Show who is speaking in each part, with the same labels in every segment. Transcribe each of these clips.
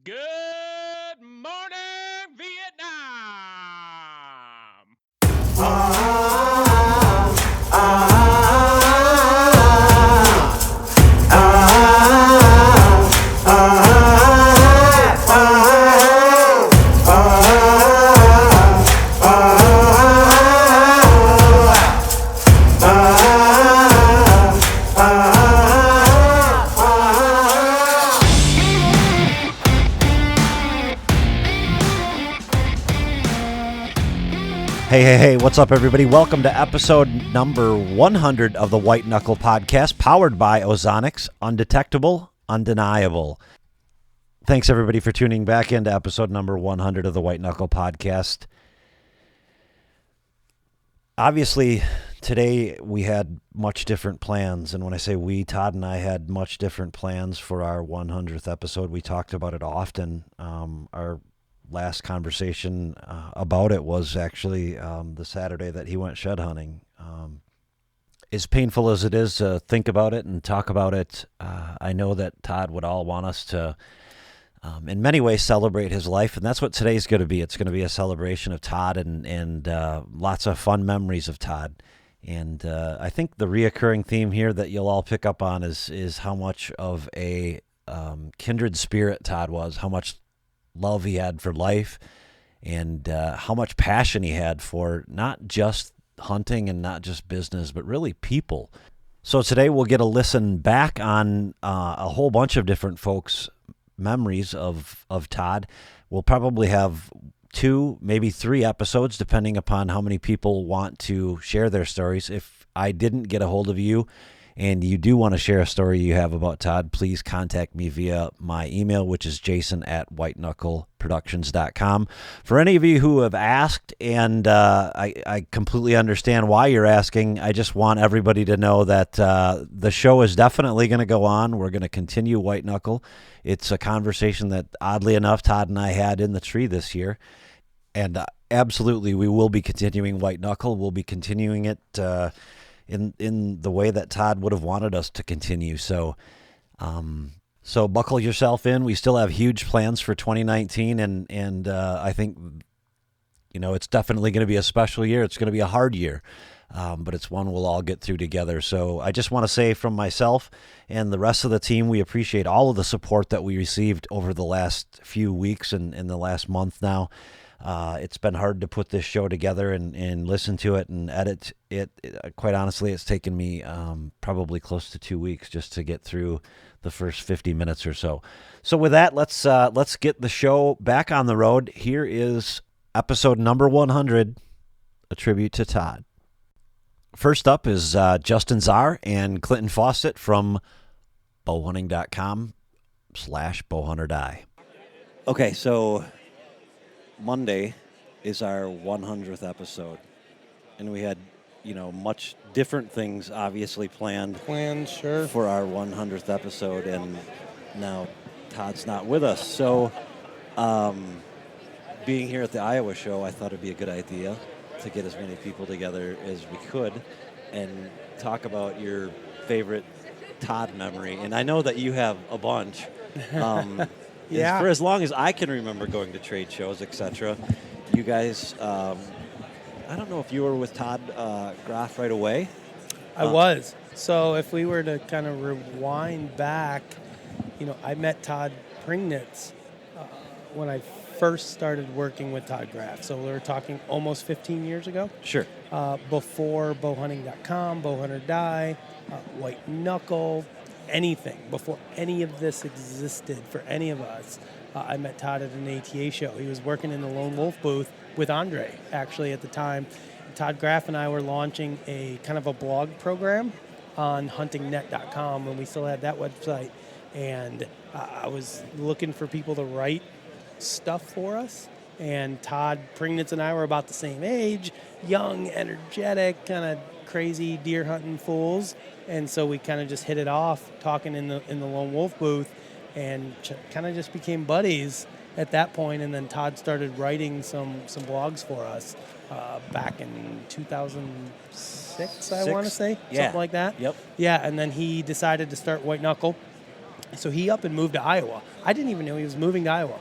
Speaker 1: Good morning, Vietnam!
Speaker 2: Hey, what's up, everybody? Welcome to episode number 100 of the White Knuckle podcast, powered by Ozonics, undetectable, undeniable. Thanks, everybody, for tuning back into episode number 100 of the White Knuckle podcast. Obviously, today we had much different plans, and when I say we, Todd and I had much different plans for our 100th episode. We talked about it often. Our last conversation about it was actually the Saturday that he went shed hunting. As painful as it is to think about it and talk about it, I know that Todd would all want us to, in many ways, celebrate his life, and that's what today's going to be. It's going to be a celebration of Todd and lots of fun memories of Todd. And I think the reoccurring theme here that you'll all pick up on is how much of a kindred spirit Todd was, how much love he had for life, and how much passion he had for not just hunting and not just business, but really people. So today we'll get a listen back on a whole bunch of different folks' memories of Todd. We'll probably have 2, maybe 3 episodes, depending upon how many people want to share their stories. If I didn't get a hold of you and you do want to share a story you have about Todd, please contact me via my email, which is jason@whiteknuckleproductions.com. For any of you who have asked, and I completely understand why you're asking, I just want everybody to know that the show is definitely going to go on. We're going to continue White Knuckle. It's a conversation that, oddly enough, Todd and I had in the tree this year. And absolutely, we will be continuing White Knuckle. We'll be continuing it in the way that Todd would have wanted us to continue. So buckle yourself in. We still have huge plans for 2019, and I think, it's definitely going to be a special year. It's going to be a hard year, but it's one we'll all get through together. So I just want to say from myself and the rest of the team, we appreciate all of the support that we received over the last few weeks and in the last month now. It's been hard to put this show together and listen to it and edit it. Quite honestly, it's taken me probably close to 2 weeks just to get through the first 50 minutes or so. So with that, let's get the show back on the road. Here is episode number 100, a tribute to Todd. First up is Justin Czar and Clinton Fawcett from bowhunting.com/bowhunterdie. Okay, so Monday is our 100th episode, and we had, much different things obviously planned
Speaker 3: Sure.
Speaker 2: for our 100th episode, and now Todd's not with us. So being here at the Iowa show, I thought it'd be a good idea to get as many people together as we could and talk about your favorite Todd memory. And I know that you have a bunch.
Speaker 3: Yeah.
Speaker 2: For as long as I can remember going to trade shows, etc., you guys, I don't know if you were with Todd Graf right away.
Speaker 3: I was. So if we were to kind of rewind back, I met Todd Pringnitz when I first started working with Todd Graf. So we were talking almost 15 years ago.
Speaker 2: Sure.
Speaker 3: Before bowhunting.com, bowhunterdie, White Knuckle, anything, before any of this existed for any of us. I met Todd at an ATA show. He was working in the Lone Wolf booth with Andre, actually, at the time. Todd Graf and I were launching a kind of a blog program on huntingnet.com when we still had that website. And I was looking for people to write stuff for us. And Todd Pringnitz and I were about the same age, young, energetic, kind of crazy deer hunting fools. And so we kind of just hit it off talking in the Lone Wolf booth, and kind of just became buddies at that point. And then Todd started writing some blogs for us back in 2006, I want to say, something like that.
Speaker 2: Yep.
Speaker 3: Yeah, and then he decided to start White Knuckle, So he up and moved to Iowa. I didn't even know he was moving to Iowa.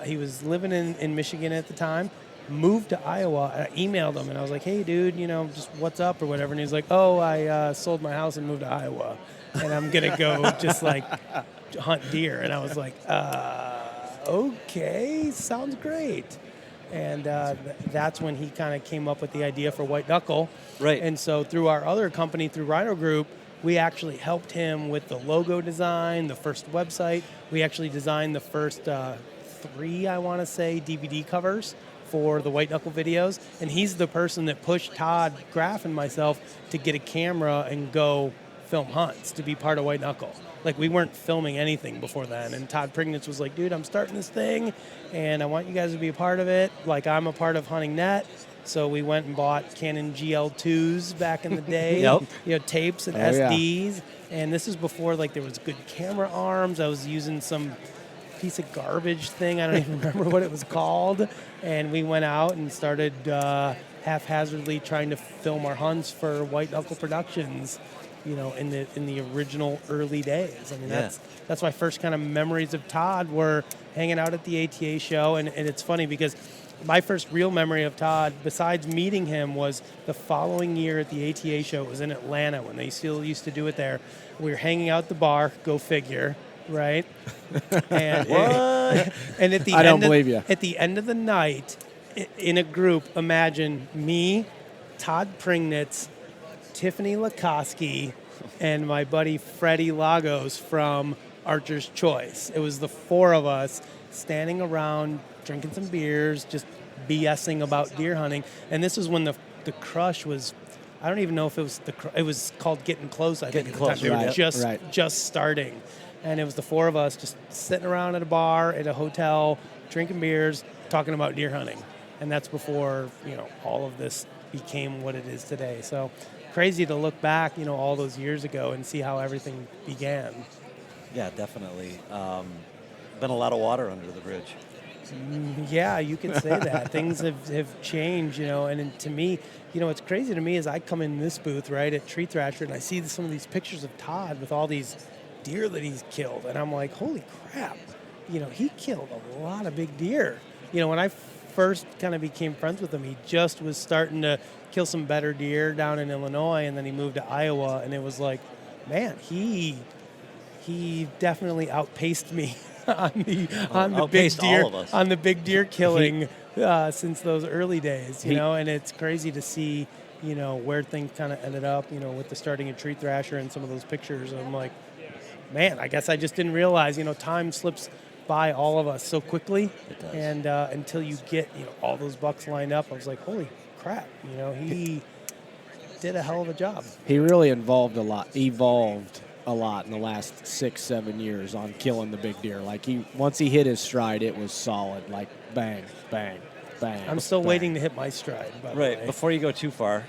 Speaker 3: He was living in Michigan at the time, moved to Iowa. And I emailed him, and I was like, hey, dude, just what's up or whatever. And he's like, oh, I sold my house and moved to Iowa. And I'm going to go just like hunt deer. And I was like, okay, sounds great. And that's when he kind of came up with the idea for White Knuckle.
Speaker 2: Right.
Speaker 3: And so through our other company, through Rhino Group, we actually helped him with the logo design, the first website. We actually designed the first 3, I want to say, DVD covers for the White Knuckle videos. And he's the person that pushed Todd, Graf, and myself to get a camera and go film hunts to be part of White Knuckle. Like, we weren't filming anything before then. And Todd Pringnitz was like, dude, I'm starting this thing, and I want you guys to be a part of it. Like, I'm a part of Hunting Net. So we went and bought Canon GL2s back in the day, tapes and SDs. Yeah. And this is before, like, there was good camera arms. I was using some piece of garbage thing. I don't even remember what it was called. And we went out and started haphazardly trying to film our hunts for White Knuckle Productions, in the original early days. I mean, that's my first kind of memories of Todd were hanging out at the ATA show. And it's funny because my first real memory of Todd, besides meeting him, was the following year at the ATA show. It was in Atlanta when they still used to do it there. We were hanging out at the bar, go figure, right? And,
Speaker 2: what?
Speaker 3: And at the
Speaker 4: I don't believe you.
Speaker 3: At the end of the night, in a group, imagine me, Todd Pringnitz, Tiffany Lakoski, and my buddy Freddie Lagos from Archer's Choice. It was the 4 of us standing around, drinking some beers, just BSing about deer hunting. And this was when the crush was, I don't even know if it was it was called Getting Close, I think at the time. They were just starting. And it was the 4 of us just sitting around at a bar, at a hotel, drinking beers, talking about deer hunting. And that's before, all of this became what it is today. So crazy to look back, all those years ago and see how everything began.
Speaker 2: Yeah, definitely. Been a lot of water under the bridge.
Speaker 3: Yeah, you could say that. Things have changed, and to me, what's crazy to me is I come in this booth, right, at Tree Thrasher, and I see some of these pictures of Todd with all these deer that he's killed, and I'm like, holy crap, he killed a lot of big deer. When I first kind of became friends with him, he just was starting to kill some better deer down in Illinois, and then he moved to Iowa, and it was like, man, he definitely outpaced me on the big deer, on the big deer killing since those early days, and it's crazy to see, where things kind of ended up, with the starting of Tree Thrasher and some of those pictures. I'm like, man, I guess I just didn't realize, time slips by all of us so quickly, and until you get, all those bucks lined up, I was like, holy crap, he did a hell of a job.
Speaker 4: He really evolved a lot in the last 6-7 years on killing the big deer. Like, once he hit his stride, it was solid. Like, bang, bang, bang.
Speaker 3: I'm still waiting to hit my stride. By the way.
Speaker 2: Before you go too far,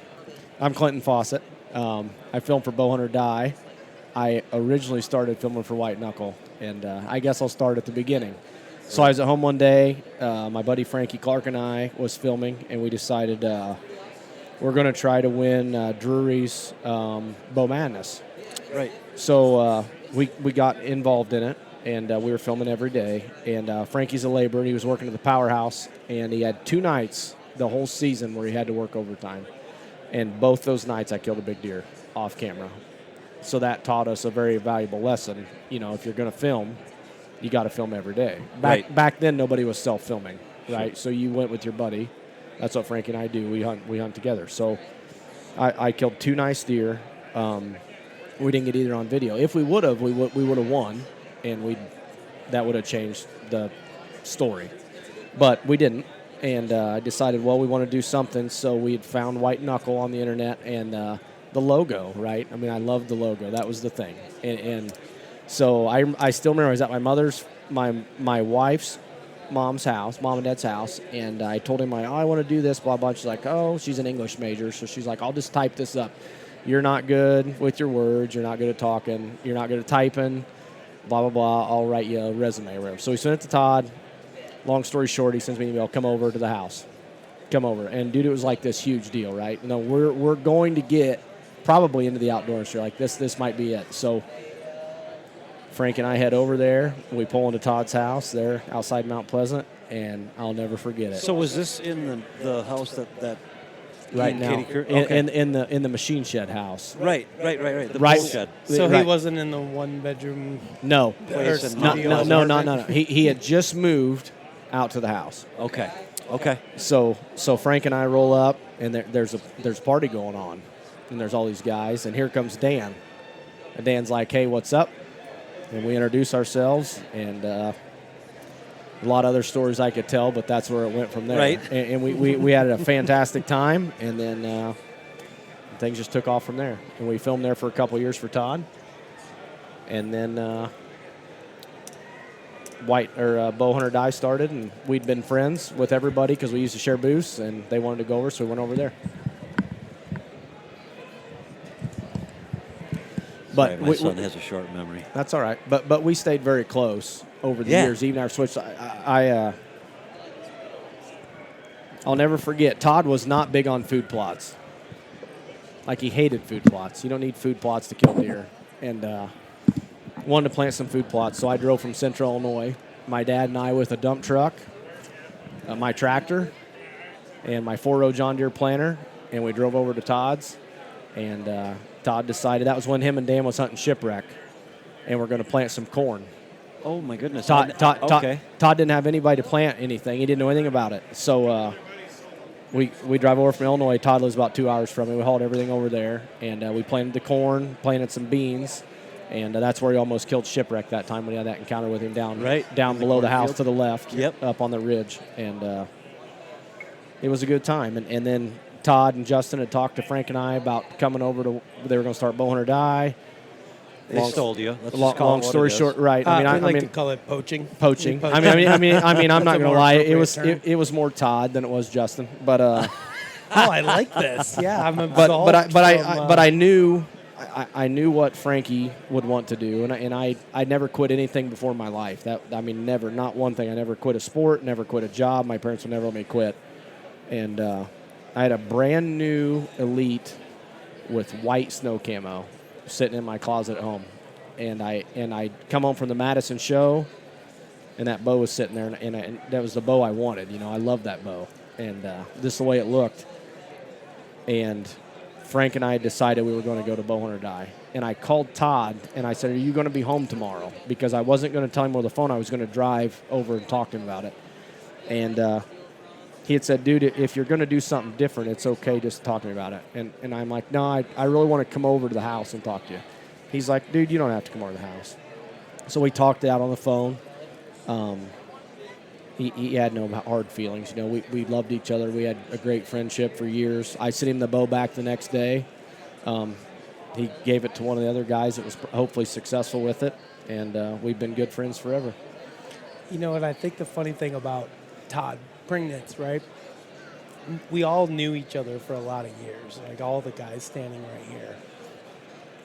Speaker 4: I'm Clinton Fawcett. I filmed for Bowhunter Die. I originally started filming for White Knuckle, and I guess I'll start at the beginning. So I was at home one day. My buddy Frankie Clark and I was filming, and we decided we're going to try to win Drury's Bow Madness.
Speaker 2: Right.
Speaker 4: So we got involved in it, and we were filming every day. And Frankie's a laborer. He was working at the powerhouse, and he had 2 nights the whole season where he had to work overtime. And both those nights I killed a big deer off camera. So that taught us a very valuable lesson. If you're going to film, you got to film every day. Back then, nobody was self-filming, right? Sure. So you went with your buddy. That's what Frankie and I do. We hunt together. So I killed 2 nice deer. We didn't get either on video. If we would have, we would have won, and that would have changed the story. But we didn't, and I decided, we want to do something. So we had found White Knuckle on the internet, and the logo, right? I mean, I loved the logo. That was the thing. And so I still remember I was at my wife's mom and dad's house, and I told him, I want to do this, blah, blah. She's like, she's an English major, so she's like, I'll just type this up. You're not good with your words. You're not good at talking. You're not good at typing, blah, blah, blah. I'll write you a resume or whatever. So we sent it to Todd. Long story short, he sends me an email, come over to the house. Come over. And, dude, it was like this huge deal, right? We're going to get probably into the outdoor industry. Like, this might be it. So Frank and I head over there. We pull into Todd's house there outside Mount Pleasant, and I'll never forget it.
Speaker 2: So was this in the house that
Speaker 4: right now,
Speaker 2: Okay.
Speaker 4: in the machine shed house.
Speaker 2: Right. The
Speaker 4: Right.
Speaker 2: bull shed.
Speaker 3: So
Speaker 4: Right.
Speaker 3: he wasn't in the one-bedroom.
Speaker 4: No,
Speaker 2: Place
Speaker 3: or
Speaker 2: in-
Speaker 3: studio
Speaker 4: no.
Speaker 3: apartment?
Speaker 4: He had just moved out to the house.
Speaker 2: Okay.
Speaker 4: So Frank and I roll up, and there's a party going on, and there's all these guys, and here comes Dan. And Dan's like, "Hey, what's up?" And we introduce ourselves, and a lot of other stories I could tell, but that's where it went from there.
Speaker 2: Right.
Speaker 4: And we had a fantastic time, and then things just took off from there. And we filmed there for a couple years for Todd, and then Bow Hunter Die started, and we'd been friends with everybody because we used to share booths, and they wanted to go over, so we went over there.
Speaker 2: Sorry,
Speaker 4: But
Speaker 2: my son has a short memory.
Speaker 4: that's all right. But we stayed very close over the
Speaker 2: Yeah.
Speaker 4: years. Even our switch, I'll never forget. Todd was not big on food plots. Like, he hated food plots. You don't need food plots to kill deer. And wanted to plant some food plots, so I drove from Central Illinois. My dad and I with a dump truck, my tractor, and my 4-row John Deere planter, and we drove over to Todd's. And Todd decided that was when him and Dan was hunting shipwreck, and we're going to plant some corn.
Speaker 2: Oh my goodness.
Speaker 4: Todd
Speaker 2: Okay.
Speaker 4: didn't have anybody to plant anything. He didn't know anything about it. So we drive over from Illinois. Todd lives about 2 hours from me. We hauled everything over there, and we planted the corn, planted some beans, and that's where he almost killed shipwreck that time when he had that encounter with him down below the house
Speaker 2: cornfield.
Speaker 4: to the left,
Speaker 2: Yep.
Speaker 4: up on the ridge. And it was a good time. And then Todd and Justin had talked to Frank and I about coming over to. They were going to start Bow Hunter Die.
Speaker 2: They stole you. Let's just
Speaker 4: Long,
Speaker 2: call it
Speaker 4: long
Speaker 2: what
Speaker 4: story
Speaker 2: it is.
Speaker 4: short, right?
Speaker 3: I
Speaker 4: I
Speaker 3: like
Speaker 4: mean,
Speaker 3: to call it poaching.
Speaker 4: poaching.
Speaker 3: We
Speaker 4: I mean, I'm not
Speaker 3: That's a
Speaker 4: going to
Speaker 3: more
Speaker 4: lie. It
Speaker 3: appropriate
Speaker 4: was
Speaker 3: term.
Speaker 4: it was more Todd than it was Justin. But
Speaker 3: Oh, I like this. Yeah, I'm
Speaker 4: but
Speaker 3: absolved
Speaker 4: I knew I knew what Frankie would want to do, and I never quit anything before in my life. Never, not one thing. I never quit a sport, never quit a job. My parents would never let me quit. And I had a brand new Elite with white snow camo sitting in my closet at home. And I come home from the Madison show, and that bow was sitting there, and that was the bow I wanted. You know, I loved that bow, and this is the way it looked. And Frank and I decided we were going to go to Bow Hunter Die. And I called Todd, and I said, "Are you going to be home tomorrow?" Because I wasn't going to tell him over the phone. I was going to drive over and talk to him about it. And he had said, "Dude, if you're going to do something different, it's okay just talk to me about it." And I'm like, "No, I really want to come over to the house and talk to you." He's like, "Dude, you don't have to come over to the house." So we talked it out on the phone. He had no hard feelings. You know, we loved each other. We had a great friendship for years. I sent him the bow back the next day. He gave it to one of the other guys that was hopefully successful with it, and we've been good friends forever.
Speaker 3: You know, and I think the funny thing about Todd Pringnitz, right? We all knew each other for a lot of years, like all the guys standing right here.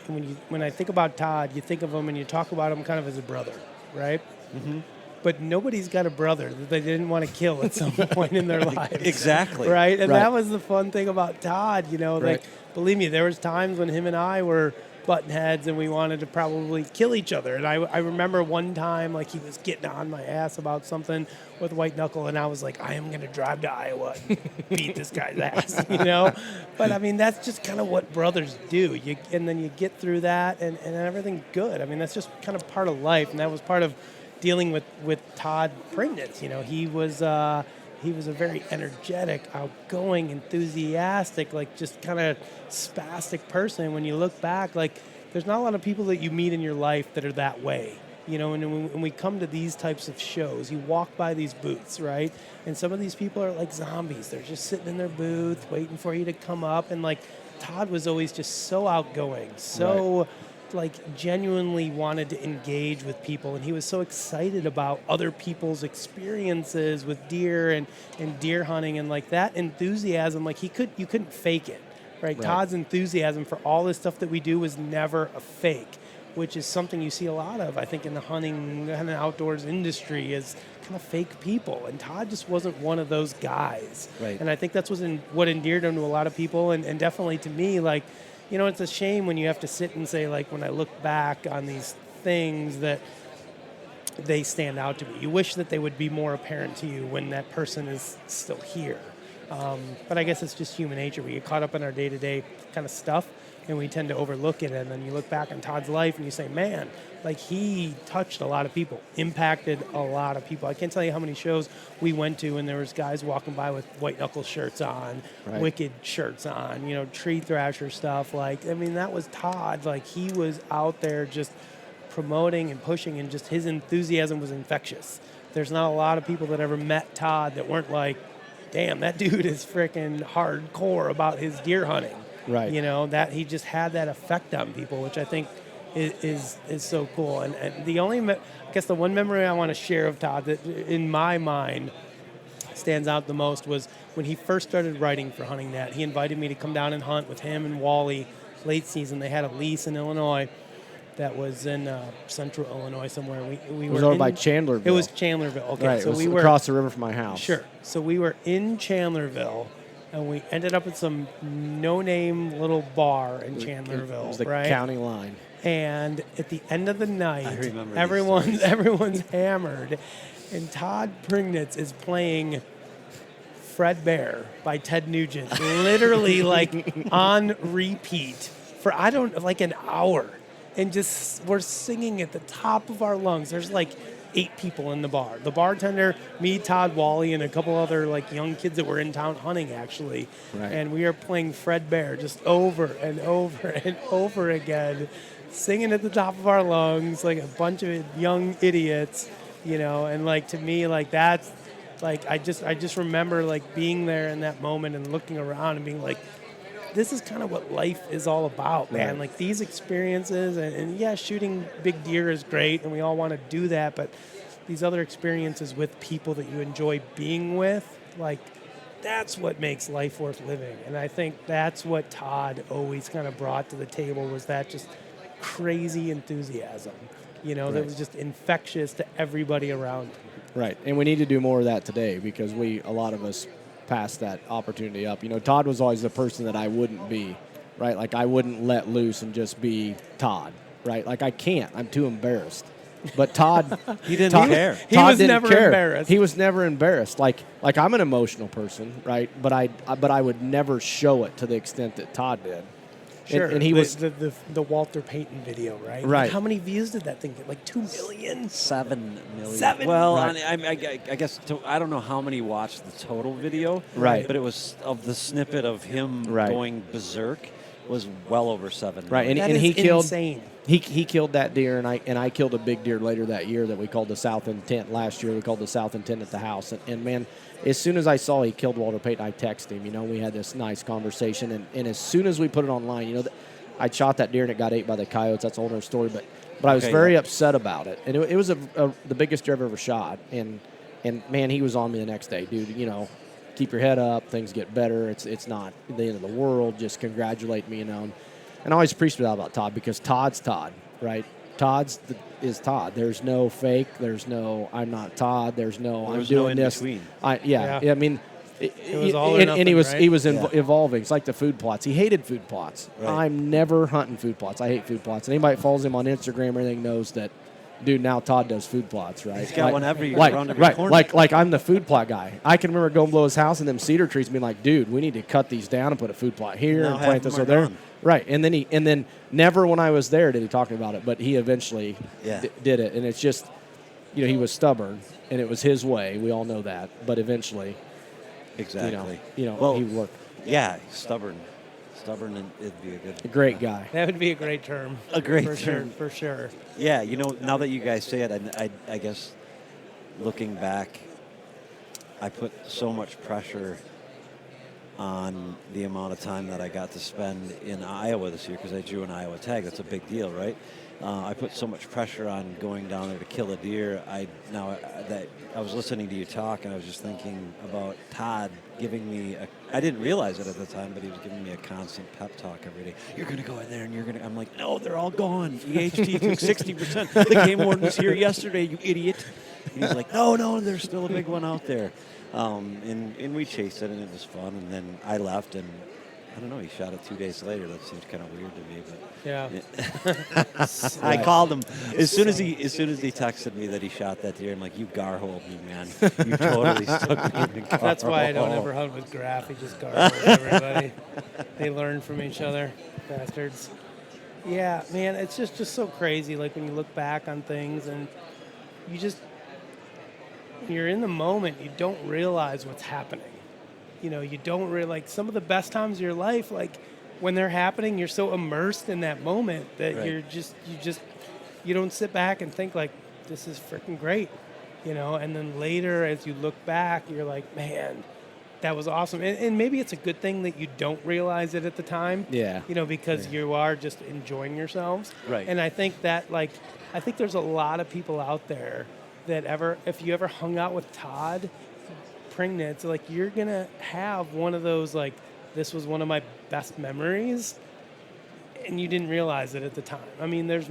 Speaker 3: And when I think about Todd, you think of him and you talk about him kind of as a brother, right?
Speaker 2: Mm-hmm.
Speaker 3: But nobody's got a brother that they didn't want to kill at some point in their lives.
Speaker 2: Exactly.
Speaker 3: Right? And
Speaker 4: Right.
Speaker 3: that was the fun thing about Todd, you know,
Speaker 4: Right.
Speaker 3: like, believe me, there was times when him and I were button heads and we wanted to probably kill each other. And I remember one time, like, he was getting on my ass about something with White Knuckle, and I was like, I am going to drive to Iowa and beat this guy's ass, you know? But, I mean, that's just kind of what brothers do. And then you get through that, and everything's good. I mean, that's just kind of part of life, and that was part of dealing with Todd Pringnitz. You know, he was a very energetic, outgoing, enthusiastic, like just kind of spastic person. When you look back, like, there's not a lot of people that you meet in your life that are that way. You know, and when we come to these types of shows, you walk by these booths, right? And some of these people are like zombies. They're just sitting in their booth waiting for you to come up. And, like, Todd was always just so outgoing, so like genuinely wanted to engage with people, and he was so excited about other people's experiences with deer and deer hunting, and like that enthusiasm, like you couldn't fake it, right? Todd's enthusiasm for all this stuff that we do was never a fake, which is something you see a lot of, I think, in the hunting and outdoors industry, is kind of fake people, and Todd just wasn't one of those guys.
Speaker 2: Right.
Speaker 3: And I think that's what endeared him to a lot of people, and definitely to me. Like, you know, it's a shame when you have to sit and say, like, when I look back on these things that they stand out to me. You wish that they would be more apparent to you when that person is still here. But I guess it's just human nature. We get caught up in our day-to-day kind of stuff, and we tend to overlook it. And then you look back on Todd's life, and you say, man, like he touched a lot of people, impacted a lot of people. I can't tell you how many shows we went to, and there was guys walking by with White Knuckle shirts on,
Speaker 4: Right.
Speaker 3: Wicked shirts on, Tree Thrasher stuff. Like, I mean, that was Todd. Like, he was out there just promoting and pushing, and just his enthusiasm was infectious. There's not a lot of people that ever met Todd that weren't like, damn, that dude is freaking hardcore about his deer hunting.
Speaker 4: Right.
Speaker 3: That he just had that effect on people, which I think is so cool. And the only, I guess the one memory I want to share of Todd that in my mind stands out the most was when he first started writing for Hunting Net. He invited me to come down and hunt with him and Wally late season. They had a lease in Illinois that was in central Illinois somewhere. We
Speaker 4: It was
Speaker 3: were
Speaker 4: over by Chandlerville.
Speaker 3: It was Chandlerville. Okay,
Speaker 4: Right,
Speaker 3: so
Speaker 4: it was
Speaker 3: we were
Speaker 4: across the river from my house.
Speaker 3: Sure. So we were in Chandlerville, and we ended up at some no-name little bar in Chandlerville,
Speaker 4: It was the
Speaker 3: right?
Speaker 4: county line.
Speaker 3: And at the end of the night,
Speaker 2: remember these
Speaker 3: everyone's hammered, and Todd Pringnitz is playing Fred Bear by Ted Nugent, literally like on repeat for like an hour. And just we're singing at the top of our lungs. There's like 8 people in the bar. The bartender, me, Todd, Wally, and a couple other like young kids that were in town hunting actually.
Speaker 4: Right.
Speaker 3: And we are playing Fred Bear just over and over and over again, singing at the top of our lungs like a bunch of young idiots, And like to me, like that's like I just remember like being there in that moment and looking around and being like, this is kind of what life is all about, man.
Speaker 4: Right.
Speaker 3: Like these experiences, and yeah, shooting big deer is great, and we all want to do that, but these other experiences with people that you enjoy being with, like that's what makes life worth living. And I think that's what Todd always kind of brought to the table, was that just crazy enthusiasm, that was just infectious to everybody around him.
Speaker 4: Right, and we need to do more of that today because a lot of us passed that opportunity up. Todd was always the person that I wouldn't be, right? Like I wouldn't let loose and just be Todd, right? Like I can't. I'm too embarrassed. But Todd,
Speaker 2: He didn't care.
Speaker 3: He
Speaker 4: Todd
Speaker 3: was
Speaker 4: didn't
Speaker 3: never
Speaker 4: care.
Speaker 3: embarrassed.
Speaker 4: He was never embarrassed. Like I'm an emotional person, right? But I would never show it to the extent that Todd did.
Speaker 3: Sure,
Speaker 4: and he was
Speaker 3: the Walter Payton video, right?
Speaker 4: Right.
Speaker 3: Like how many views did that thing get? Like 2 million?
Speaker 2: 7 million.
Speaker 3: 7
Speaker 2: Well,
Speaker 4: Right.
Speaker 2: I guess I don't know how many watched the total video.
Speaker 4: Right.
Speaker 2: But it was of the snippet of him
Speaker 4: Right.
Speaker 2: going berserk was well over 7
Speaker 4: right,
Speaker 2: million.
Speaker 4: and
Speaker 3: That
Speaker 4: he
Speaker 3: is
Speaker 4: killed
Speaker 3: insane.
Speaker 4: He killed that deer, and I killed a big deer later that year that we called the South Intent. Last year we called the South Intent at the house, and man, as soon as I saw he killed Walter Payton, I texted him. We had this nice conversation, and as soon as we put it online, I shot that deer and it got ate by the coyotes. That's a whole other story, but I was very upset about it, and it was the biggest deer I've ever shot, and man, he was on me the next day, dude. Keep your head up, things get better. It's not the end of the world. Just congratulate me, And I always appreciate that about Todd because Todd's Todd, right? Is Todd. There's no fake. There's no I'm not Todd. There's no I'm
Speaker 2: There's
Speaker 4: doing
Speaker 2: no in
Speaker 4: this.
Speaker 2: between.
Speaker 3: Yeah.
Speaker 4: I mean,
Speaker 3: It was all or
Speaker 4: and
Speaker 3: nothing,
Speaker 4: he was
Speaker 3: right?
Speaker 4: he was
Speaker 2: Yeah.
Speaker 4: evolving. It's like the food plots. He hated food plots.
Speaker 2: Right.
Speaker 4: I'm never hunting food plots. I hate food plots. And anybody that follows him on Instagram or anything knows that. Dude, now Todd does food plots, right?
Speaker 2: He's got one every
Speaker 4: like,
Speaker 2: around every
Speaker 4: right,
Speaker 2: corner.
Speaker 4: like I'm the food plot guy. I can remember going below his house and them cedar trees being like, dude, we need to cut these down and put a food plot here
Speaker 2: Now
Speaker 4: and
Speaker 2: half
Speaker 4: plant this
Speaker 2: of
Speaker 4: over
Speaker 2: them are
Speaker 4: there.
Speaker 2: gone.
Speaker 4: Right, and then never when I was there did he talk about it, but he eventually
Speaker 2: Yeah.
Speaker 4: did it, and it's just, he was stubborn, and it was his way. We all know that, but eventually,
Speaker 2: Exactly.
Speaker 4: well, he worked.
Speaker 2: Yeah, stubborn, and it'd be
Speaker 4: A great guy.
Speaker 3: That would be a great term.
Speaker 2: A great
Speaker 3: for
Speaker 2: term.
Speaker 3: Sure, for sure.
Speaker 2: Yeah, now that you guys say it, I guess looking back, I put so much pressure on the amount of time that I got to spend in Iowa this year because I drew an Iowa tag. That's a big deal, right? I put so much pressure on going down there to kill a deer. That I was listening to you talk, and I was just thinking about Todd giving me I didn't realize it at the time, but he was giving me a constant pep talk every day. You're going to go in there, and you're going to. I'm like, no, they're all gone. EHT took 60%. The game warden was here yesterday, you idiot. And he's like, no, there's still a big one out there. And we chased it, and it was fun. And then I left, and I don't know. He shot it 2 days later. That seems kind of weird to me, but
Speaker 3: Yeah.
Speaker 2: I called him as soon as he texted me that he shot that deer. I'm like, you garholed me, man. You totally stuck me in the car.
Speaker 3: That's why I don't ever hunt with Graf. He just guards everybody. They learn from each other, bastards. Yeah, man, it's just so crazy. Like when you look back on things and you're in the moment, you don't realize what's happening. You don't really, like, some of the best times of your life, like when they're happening, you're so immersed in that moment that
Speaker 2: Right.
Speaker 3: you don't sit back and think like, this is freaking great, and then later as you look back, you're like, man, that was awesome. And maybe it's a good thing that you don't realize it at the time.
Speaker 4: Yeah.
Speaker 3: Because you are just enjoying yourselves.
Speaker 2: Right.
Speaker 3: And I think that, I think there's a lot of people out there that if you ever hung out with Todd Pringnitz, like, you're going to have one of those, like, this was one of my best memories, and you didn't realize it at the time. I mean, there's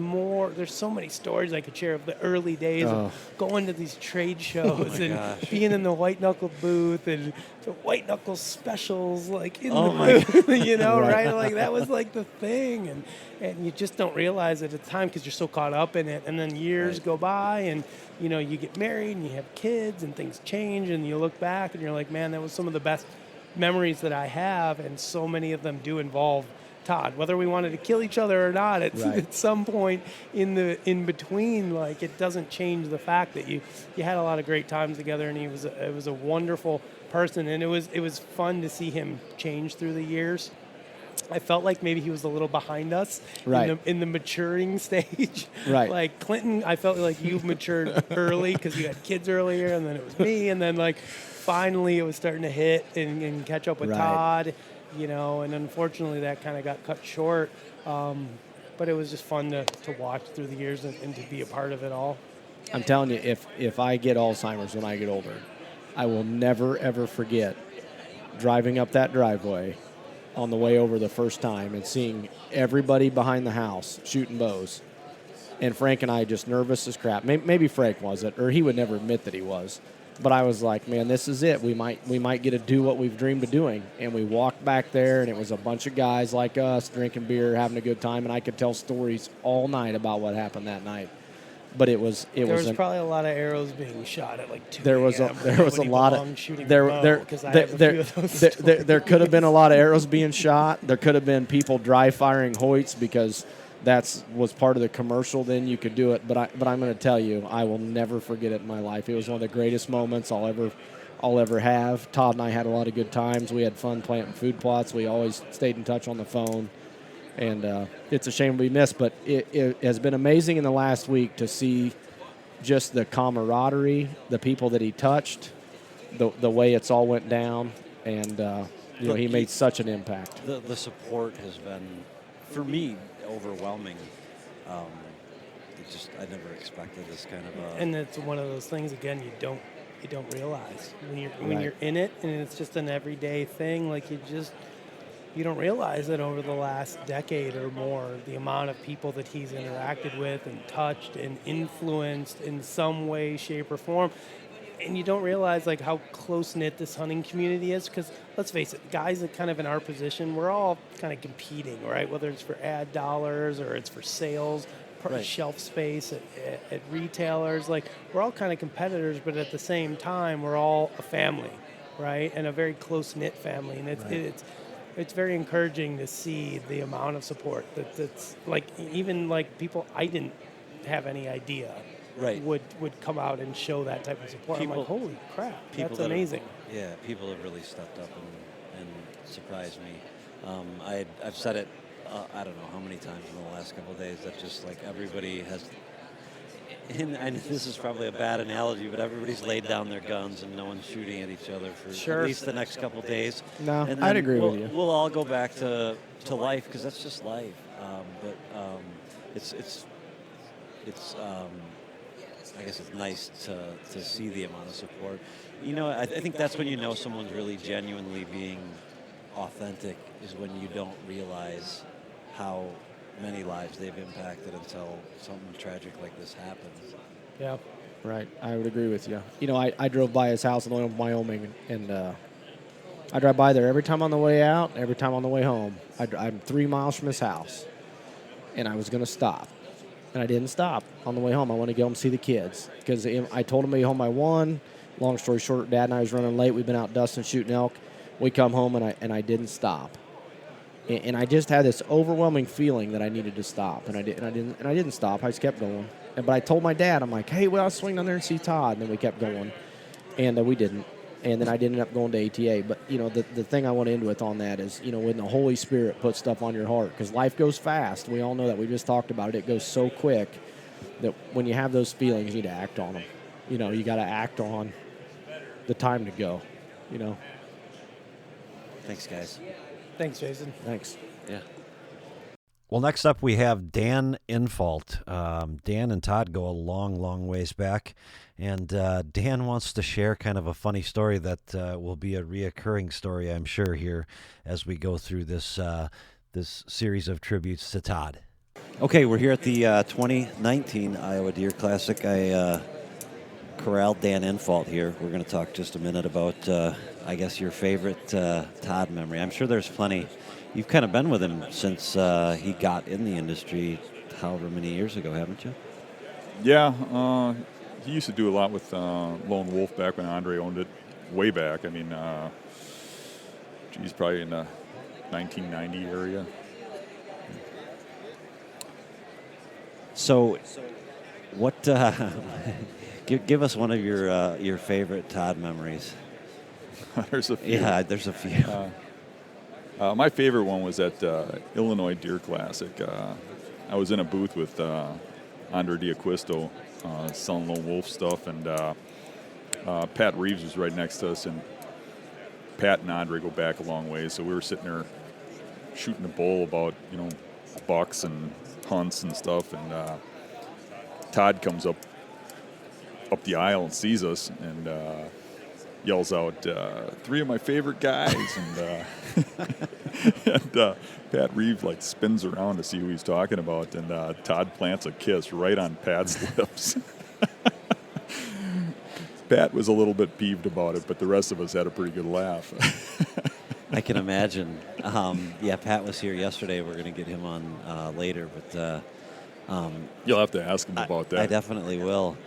Speaker 3: so many stories I could share of the early days of going to these trade shows and being in the White Knuckle booth and the White Knuckle specials, like, in the booth, right? Like, that was, like, the thing, and you just don't realize it at the time because you're so caught up in it, and then years go by, and, you get married and you have kids and things change, and you look back and you're like, man, that was some of the best memories that I have, and so many of them do involve Todd, whether we wanted to kill each other or not, at some point in between, like, it doesn't change the fact that you had a lot of great times together, and it was a wonderful person, and it was fun to see him change through the years. I felt like maybe he was a little behind us in the maturing stage.
Speaker 4: Right.
Speaker 3: Like Clinton, I felt like you matured early because you had kids earlier, and then it was me, and then, like, finally it was starting to hit and catch up with Todd. And unfortunately that kind of got cut short. But it was just fun to watch through the years and to be a part of it all.
Speaker 4: I'm telling you, if I get Alzheimer's when I get older, I will never, ever forget driving up that driveway on the way over the first time and seeing everybody behind the house shooting bows. And Frank and I just nervous as crap. Maybe Frank wasn't, or he would never admit that he was. But I was like, man, this is it. We might get to do what we've dreamed of doing. And we walked back there, and it was a bunch of guys like us drinking beer, having a good time. And I could tell stories all night about what happened that night. But there was
Speaker 3: probably a lot of arrows being shot at like 2
Speaker 4: there was a lot of
Speaker 3: shooting
Speaker 4: there could have been a lot of arrows being shot. There could have been people dry firing Hoyts because was part of the commercial. Then you could do it. But I'm going to tell you, I will never forget it in my life. It was one of the greatest moments I'll ever have. Todd and I had a lot of good times. We had fun planting food plots. We always stayed in touch on the phone. And it's a shame we missed, but it has been amazing in the last week to see just the camaraderie, the people that he touched, the way it's all went down, and he made such an impact.
Speaker 2: The support has been, for me, overwhelming. I never expected this kind of.
Speaker 3: And it's one of those things, again, you don't realize when you're in it, and it's just an everyday thing. Like, you don't realize that over the last decade or more, the amount of people that he's interacted with and touched and influenced in some way, shape, or form. And you don't realize, like, how close-knit this hunting community is, because let's face it, guys that kind of in our position, we're all kind of competing, right? Whether it's for ad dollars or it's for sales, shelf space at retailers. Like, we're all kind of competitors, but at the same time, we're all a family, right? And a very close-knit family. And it's very encouraging to see the amount of support that's, like, even, like, people I didn't have any idea would come out and show that type of support. I'm like, holy crap, that's amazing.
Speaker 2: People have really stepped up and surprised me. I've said it, I don't know how many times in the last couple of days, that just, like, everybody has, and this is probably a bad analogy, but everybody's laid down their guns and no one's shooting at each other for at least the next couple of days.
Speaker 4: No,
Speaker 2: and
Speaker 4: I'd agree with you.
Speaker 2: We'll all go back to life, because that's just life. But it's I guess it's nice to see the amount of support. I think that's when you know someone's really genuinely being authentic, is when you don't realize how many lives they've impacted until something tragic like this happens.
Speaker 3: Yeah.
Speaker 4: Right. I would agree with you. I drove by his house in Wyoming, and I drive by there every time on the way out, every time on the way home. I'm 3 miles from his house, and I was going to stop. And I didn't stop on the way home. I wanted to go home and see the kids because I told him to be home by 1. Long story short, Dad and I was running late. We've been out dusting, shooting elk. We come home, and I didn't stop. And I just had this overwhelming feeling that I needed to stop, and I didn't stop. I just kept going. But I told my dad, I'm like, hey, well, I'll swing down there and see Todd. And then we kept going, and we didn't. And then I ended up going to ATA. But, you know, the thing I want to end with on that is, you know, when the Holy Spirit puts stuff on your heart, because life goes fast. We all know that. We just talked about it. It goes so quick that when you have those feelings, you need to act on them. You know, you got to act on the time to go, you know.
Speaker 2: Thanks, guys.
Speaker 3: Thanks, Jason.
Speaker 4: Thanks.
Speaker 2: Yeah. Well, next up we have Dan Infault. Dan and Todd go a long, long ways back, and Dan wants to share kind of a funny story that will be a reoccurring story, I'm sure, here as we go through this this series of tributes to Todd. Okay, we're here at the 2019 Iowa Deer Classic. I corralled Dan Infault here. We're going to talk just a minute about, I guess, your favorite Todd memory. I'm sure there's plenty. You've kind of been with him since he got in the industry however many years ago, haven't you?
Speaker 5: Yeah, he used to do a lot with Lone Wolf back when Andre owned it, way back. I mean, probably in the 1990 area.
Speaker 2: So, what? Give us one of your favorite Todd memories.
Speaker 5: There's a few.
Speaker 2: Yeah, there's a few.
Speaker 5: My favorite one was at Illinois Deer Classic. I was in a booth with Andre D'Acquisto selling Lone Wolf stuff, and Pat Reeves was right next to us, and Pat and Andre go back a long way, so we were sitting there shooting a bull about, you know, bucks and hunts and stuff, and Todd comes up the aisle and sees us and yells out, 3 of my favorite guys, and Pat Reeves like spins around to see who he's talking about, and Todd plants a kiss right on Pat's lips. Pat was a little bit peeved about it, but the rest of us had a pretty good laugh.
Speaker 2: I can imagine. Yeah, Pat was here yesterday. We're going to get him on later, but
Speaker 5: You'll have to ask him about that.
Speaker 2: I definitely will.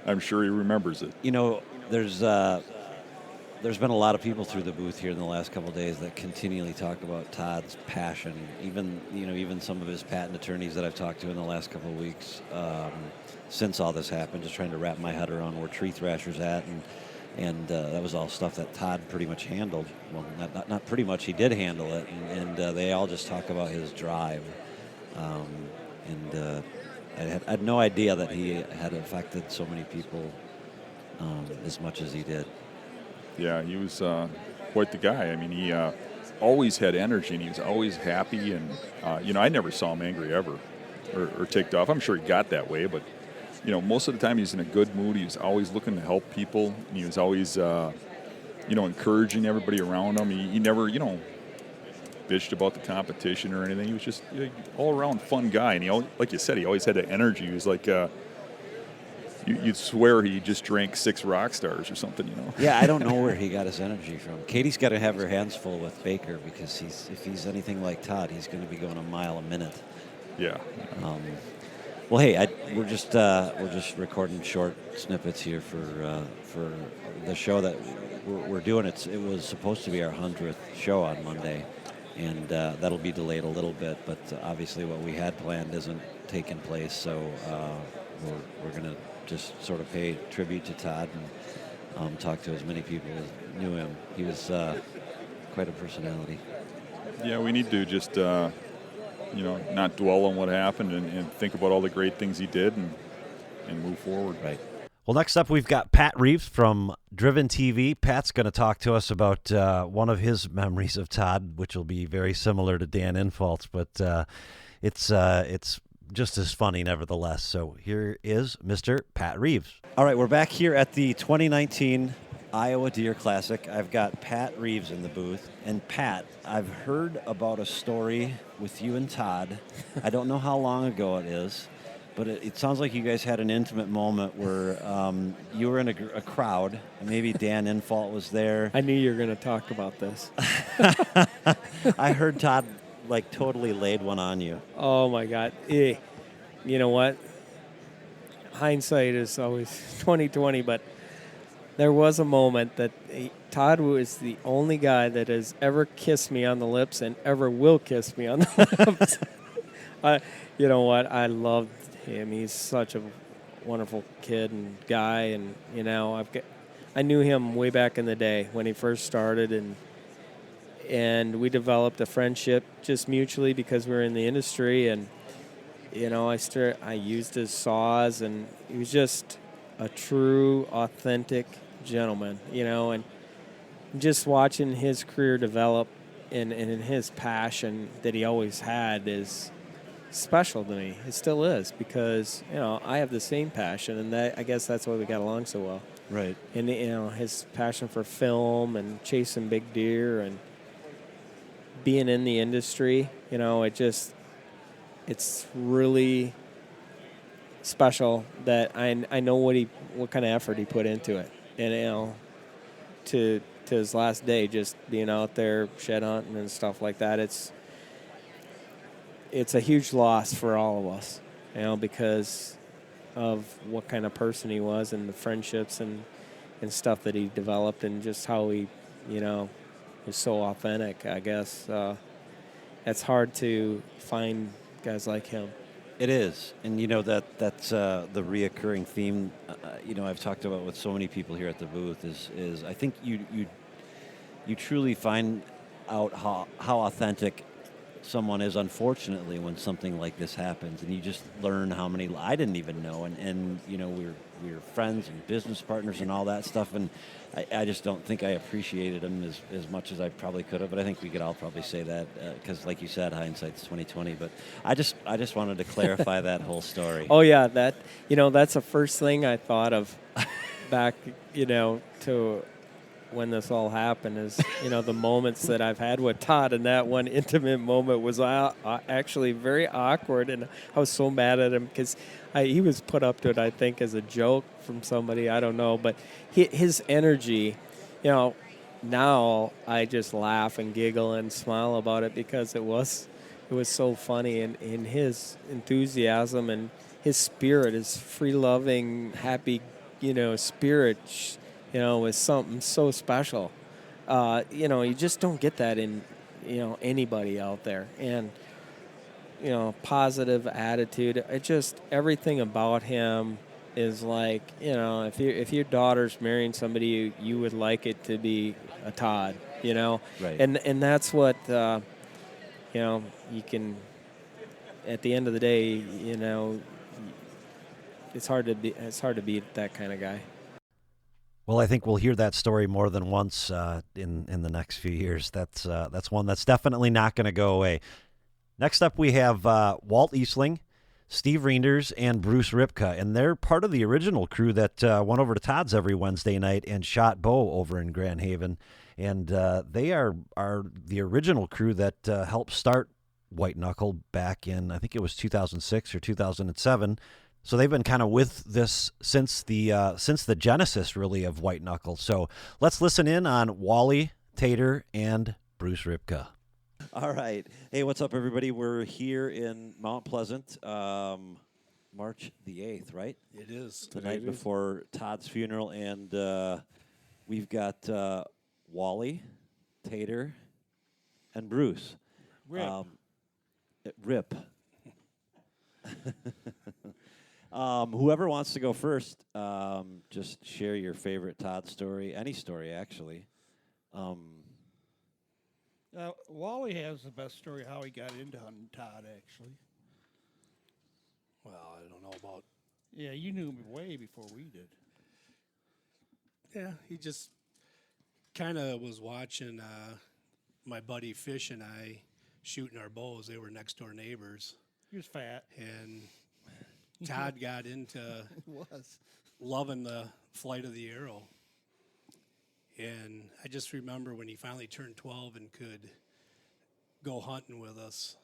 Speaker 5: I'm sure he remembers it.
Speaker 2: You know, there's been a lot of people through the booth here in the last couple of days that continually talk about Todd's passion. Even some of his patent attorneys that I've talked to in the last couple of weeks since all this happened, just trying to wrap my head around where tree thrasher's at, and that was all stuff that Todd pretty much handled. Well, not pretty much. He did handle it, and they all just talk about his drive. I had no idea that he had affected so many people as much as he did.
Speaker 5: Yeah, he was quite the guy. I mean, he always had energy, and he was always happy. And, I never saw him angry ever or ticked off. I'm sure he got that way, but, most of the time he's in a good mood. He was always looking to help people. And he was always, encouraging everybody around him. He never, bitched about the competition or anything. He was just all-around fun guy. And, like you said, he always had that energy. He was like... You'd swear he just drank 6 rock stars or something,
Speaker 2: Yeah, I don't know where he got his energy from. Katie's got to have her hands full with Baker because if he's anything like Todd, he's going to be going a mile a minute.
Speaker 5: Yeah.
Speaker 2: Well, hey, we're just recording short snippets here for the show that we're doing. It was supposed to be our 100th show on Monday, and that'll be delayed a little bit. But obviously, what we had planned isn't taking place, so we're going to just sort of pay tribute to Todd and talk to as many people as knew him. He was quite a personality.
Speaker 5: Yeah, we need to just, not dwell on what happened and think about all the great things he did and move forward.
Speaker 2: Right. Well, next up, we've got Pat Reeves from Driven TV. Pat's going to talk to us about one of his memories of Todd, which will be very similar to Dan Infault's, but it's just as funny nevertheless. So here is Mr. Pat Reeves. All right, we're back here at the 2019 Iowa Deer Classic. I've got Pat Reeves in the booth. And Pat, I've heard about a story with you and Todd. I don't know how long ago it is, but it sounds like you guys had an intimate moment where you were in a crowd. And maybe Dan Infault was there.
Speaker 3: I knew you were going to talk about this.
Speaker 2: I heard Todd like totally laid one on you.
Speaker 3: Oh my God! You know what? Hindsight is always 20/20, but there was a moment that Todd was the only guy that has ever kissed me on the lips and ever will kiss me on the lips. You know what? I loved him. He's such a wonderful kid and guy, and I knew him way back in the day when he first started, and we developed a friendship just mutually because we were in the industry, and I used his saws, and he was just a true, authentic gentleman, and just watching his career develop and his passion that he always had is special to me. It still is, because I have the same passion, and I guess that's why we got along so well.
Speaker 2: Right.
Speaker 3: And his passion for film and chasing big deer and being in the industry, it's really special that I know what kind of effort he put into it, and to his last day, just being out there shed hunting and stuff like that. It's a huge loss for all of us, because of what kind of person he was and the friendships and stuff that he developed, and just how he, is so authentic. I guess it's hard to find guys like him.
Speaker 2: It is, and that's the reoccurring theme. I've talked about with so many people here at the booth is I think you truly find out how authentic someone is, unfortunately, when something like this happens, and you just learn how many I didn't even know, and we were friends and business partners and all that stuff, and I just don't think I appreciated him as much as I probably could have, but I think we could all probably say that, because like you said, hindsight's 20/20, but I just wanted to clarify that whole story.
Speaker 3: Oh yeah, that's the first thing I thought of back, to when this all happened, is the moments that I've had with Todd, and that one intimate moment was actually very awkward, and I was so mad at him because he was put up to it, I think, as a joke from somebody, I don't know, but his energy, now I just laugh and giggle and smile about it, because it was so funny, and in his enthusiasm and his spirit, his free-loving, happy, spirit, is something so special. You just don't get that in, anybody out there. And, positive attitude. Everything about him is like, if your daughter's marrying somebody, you would like it to be a Todd,
Speaker 2: Right.
Speaker 3: And that's what, you can, at the end of the day, it's hard to beat that kind of guy.
Speaker 2: Well, I think we'll hear that story more than once in the next few years. That's one that's definitely not going to go away. Next up, we have Walt Eastling, Steve Reinders, and Bruce Ripka, and they're part of the original crew that went over to Todd's every Wednesday night and shot bow over in Grand Haven. And they are the original crew that helped start White Knuckle back in, I think it was 2006 or 2007. So they've been kind of with this since the genesis, really, of White Knuckle. So let's listen in on Wally, Tater, and Bruce Ripka. All right. Hey, what's up, everybody? We're here in Mount Pleasant, March the 8th, right?
Speaker 6: It is.
Speaker 2: The night before Todd's funeral, and we've got Wally, Tater, and Bruce.
Speaker 6: Rip.
Speaker 2: Rip. Whoever wants to go first, just share your favorite Todd story, any story, actually.
Speaker 6: Wally has the best story how he got into hunting Todd, actually.
Speaker 7: Well, I don't know about.
Speaker 6: Yeah, you knew him way before we did.
Speaker 7: Yeah, he just kind of was watching my buddy Fish and I shooting our bows. They were next door neighbors.
Speaker 6: He was fat.
Speaker 7: And Todd got into loving the flight of the arrow. And I just remember when he finally turned 12 and could go hunting with us.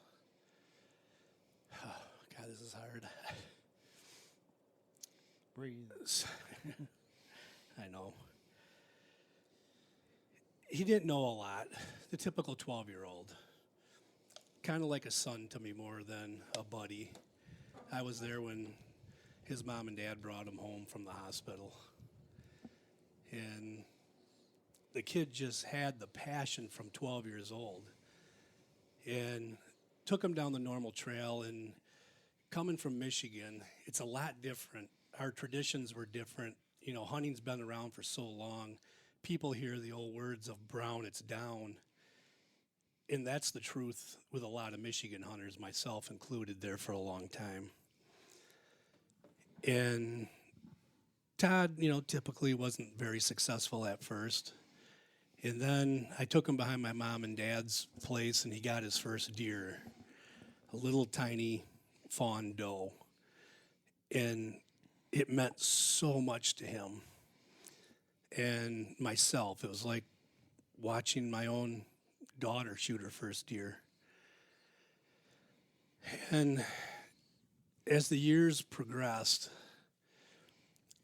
Speaker 7: Oh, God, this is hard.
Speaker 6: Breathe.
Speaker 7: I know. He didn't know a lot. The typical 12-year-old. Kind of like a son to me more than a buddy. I was there when his mom and dad brought him home from the hospital. And the kid just had the passion from 12 years old. And took him down the normal trail. And coming from Michigan, it's a lot different. Our traditions were different. You know, hunting's been around for so long. People hear the old words of brown, it's down. And that's the truth with a lot of Michigan hunters, myself included, there for a long time. And Todd, you know, typically wasn't very successful at first. And then I took him behind my mom and dad's place, and he got his first deer, a little tiny fawn doe. And it meant so much to him and myself. It was like watching my own daughter shoot her first deer. And as the years progressed,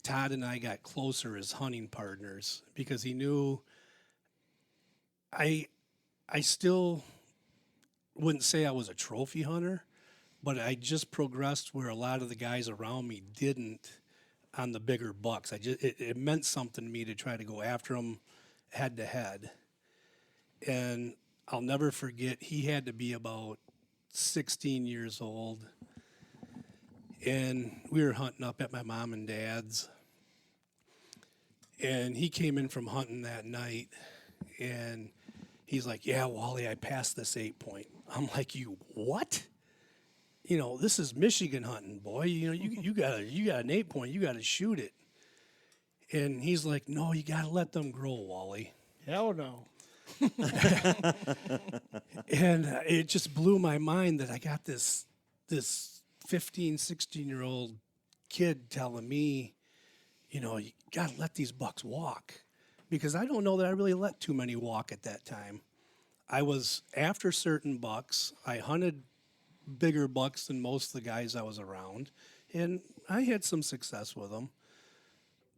Speaker 7: Todd and I got closer as hunting partners because he knew I still wouldn't say I was a trophy hunter, but I just progressed where a lot of the guys around me didn't on the bigger bucks. It meant something to me to try to go after them head to head. And I'll never forget, he had to be about 16 years old. And we were hunting up at my mom and dad's. And he came in from hunting that night. And he's like, yeah, Wally, I passed this 8-point. I'm like, you what? You know, this is Michigan hunting, boy. You know, you got an 8-point. You got to shoot it. And he's like, no, you got to let them grow, Wally.
Speaker 6: Hell no.
Speaker 7: And it just blew my mind that I got this 15, 16-year-old kid telling me, you know, you got to let these bucks walk. Because I don't know that I really let too many walk at that time. I was after certain bucks. I hunted bigger bucks than most of the guys I was around. And I had some success with them.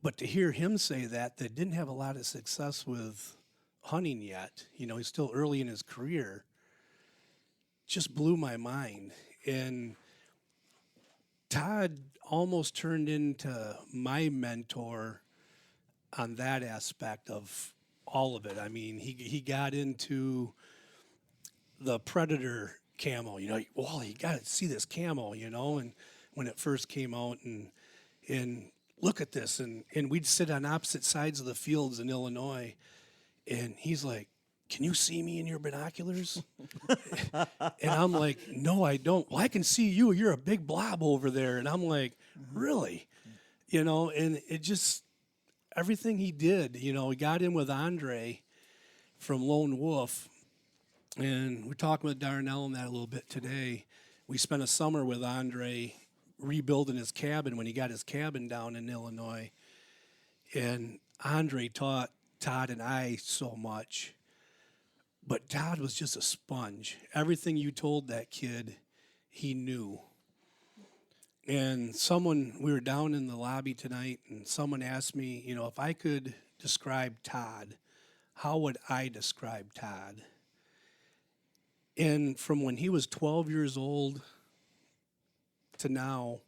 Speaker 7: But to hear him say that didn't have a lot of success with hunting yet, you know, he's still early in his career, just blew my mind. And Todd almost turned into my mentor on that aspect of all of it. I mean, he got into the Predator camo, you know, Wally, you got to see this camo, you know, and when it first came out and look at this. And we'd sit on opposite sides of the fields in Illinois. And he's like, can you see me in your binoculars? And I'm like, no, I don't. Well, I can see you. You're a big blob over there. And I'm like, really? You know, and it just, everything he did, you know, he got in with Andre from Lone Wolf. And we're talking with Darnell on that a little bit today. We spent a summer with Andre rebuilding his cabin when he got his cabin down in Illinois. And Andre taught Todd and I so much. But Todd was just a sponge. Everything you told that kid, he knew. And we were down in the lobby tonight, and someone asked me, you know, if I could describe Todd, how would I describe Todd? And from when he was 12 years old to now,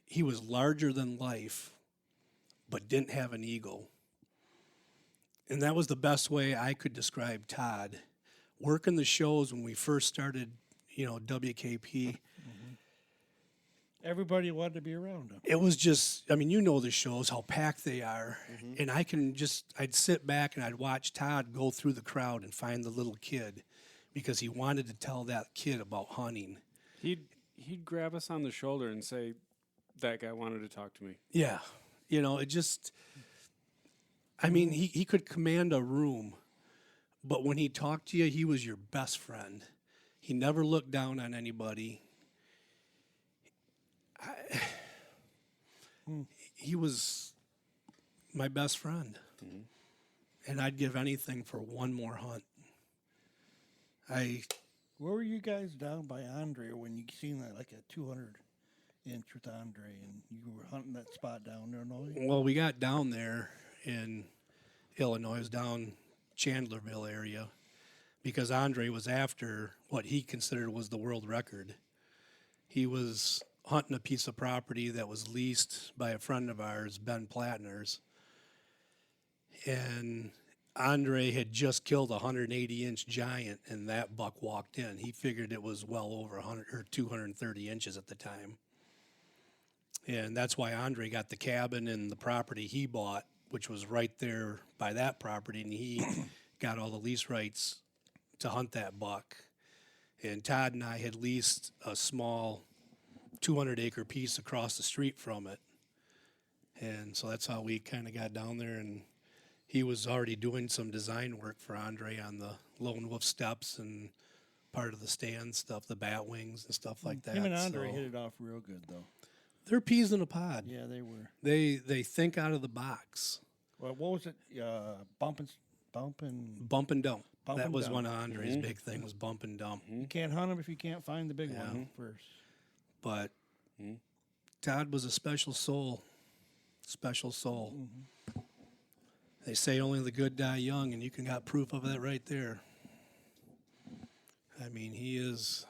Speaker 7: he was larger than life, but didn't have an ego. And that was the best way I could describe Todd. Working the shows when we first started, you know, WKP.
Speaker 6: Everybody wanted to be around him.
Speaker 7: It was just, I mean, you know the shows, how packed they are. And I'd sit back and I'd watch Todd go through the crowd and find the little kid because he wanted to tell that kid about hunting.
Speaker 8: He'd grab us on the shoulder and say, that guy wanted to talk to me.
Speaker 7: Yeah. You know, it just, I mean, he could command a room, but when he talked to you, he was your best friend. He never looked down on anybody. He was my best friend. And I'd give anything for one more hunt.
Speaker 6: Where were you guys down by Andre when you seen that, like a 200 inch with Andre, and you were hunting that spot down there, no?
Speaker 7: Well, we got down there in Illinois, it was down Chandlerville area, because Andre was after what he considered was the world record. He was hunting a piece of property that was leased by a friend of ours, Ben Platner's, and Andre had just killed a 180-inch giant, and that buck walked in. He figured it was well over 100 or 230 inches at the time. And that's why Andre got the cabin and the property he bought, which was right there by that property, and he got all the lease rights to hunt that buck. And Todd and I had leased a small 200-acre piece across the street from it. And so that's how we kind of got down there, and he was already doing some design work for Andre on the Lone Wolf steps and part of the stand stuff, the bat wings and stuff like that.
Speaker 6: Him and Andre
Speaker 7: So
Speaker 6: hit it off real good, though.
Speaker 7: they're peas in a pod.
Speaker 6: Yeah, they were.
Speaker 7: They think out of the box.
Speaker 6: Well, what was it? Bump and
Speaker 7: Bump and dump.
Speaker 6: Bump
Speaker 7: That
Speaker 6: and
Speaker 7: was
Speaker 6: dump.
Speaker 7: one of Andre's big thing, was bump and dump.
Speaker 6: You can't hunt them if you can't find the big one first.
Speaker 7: But Todd was a special soul. Special soul. They say only the good die young, and you can got proof of that right there. I mean, he is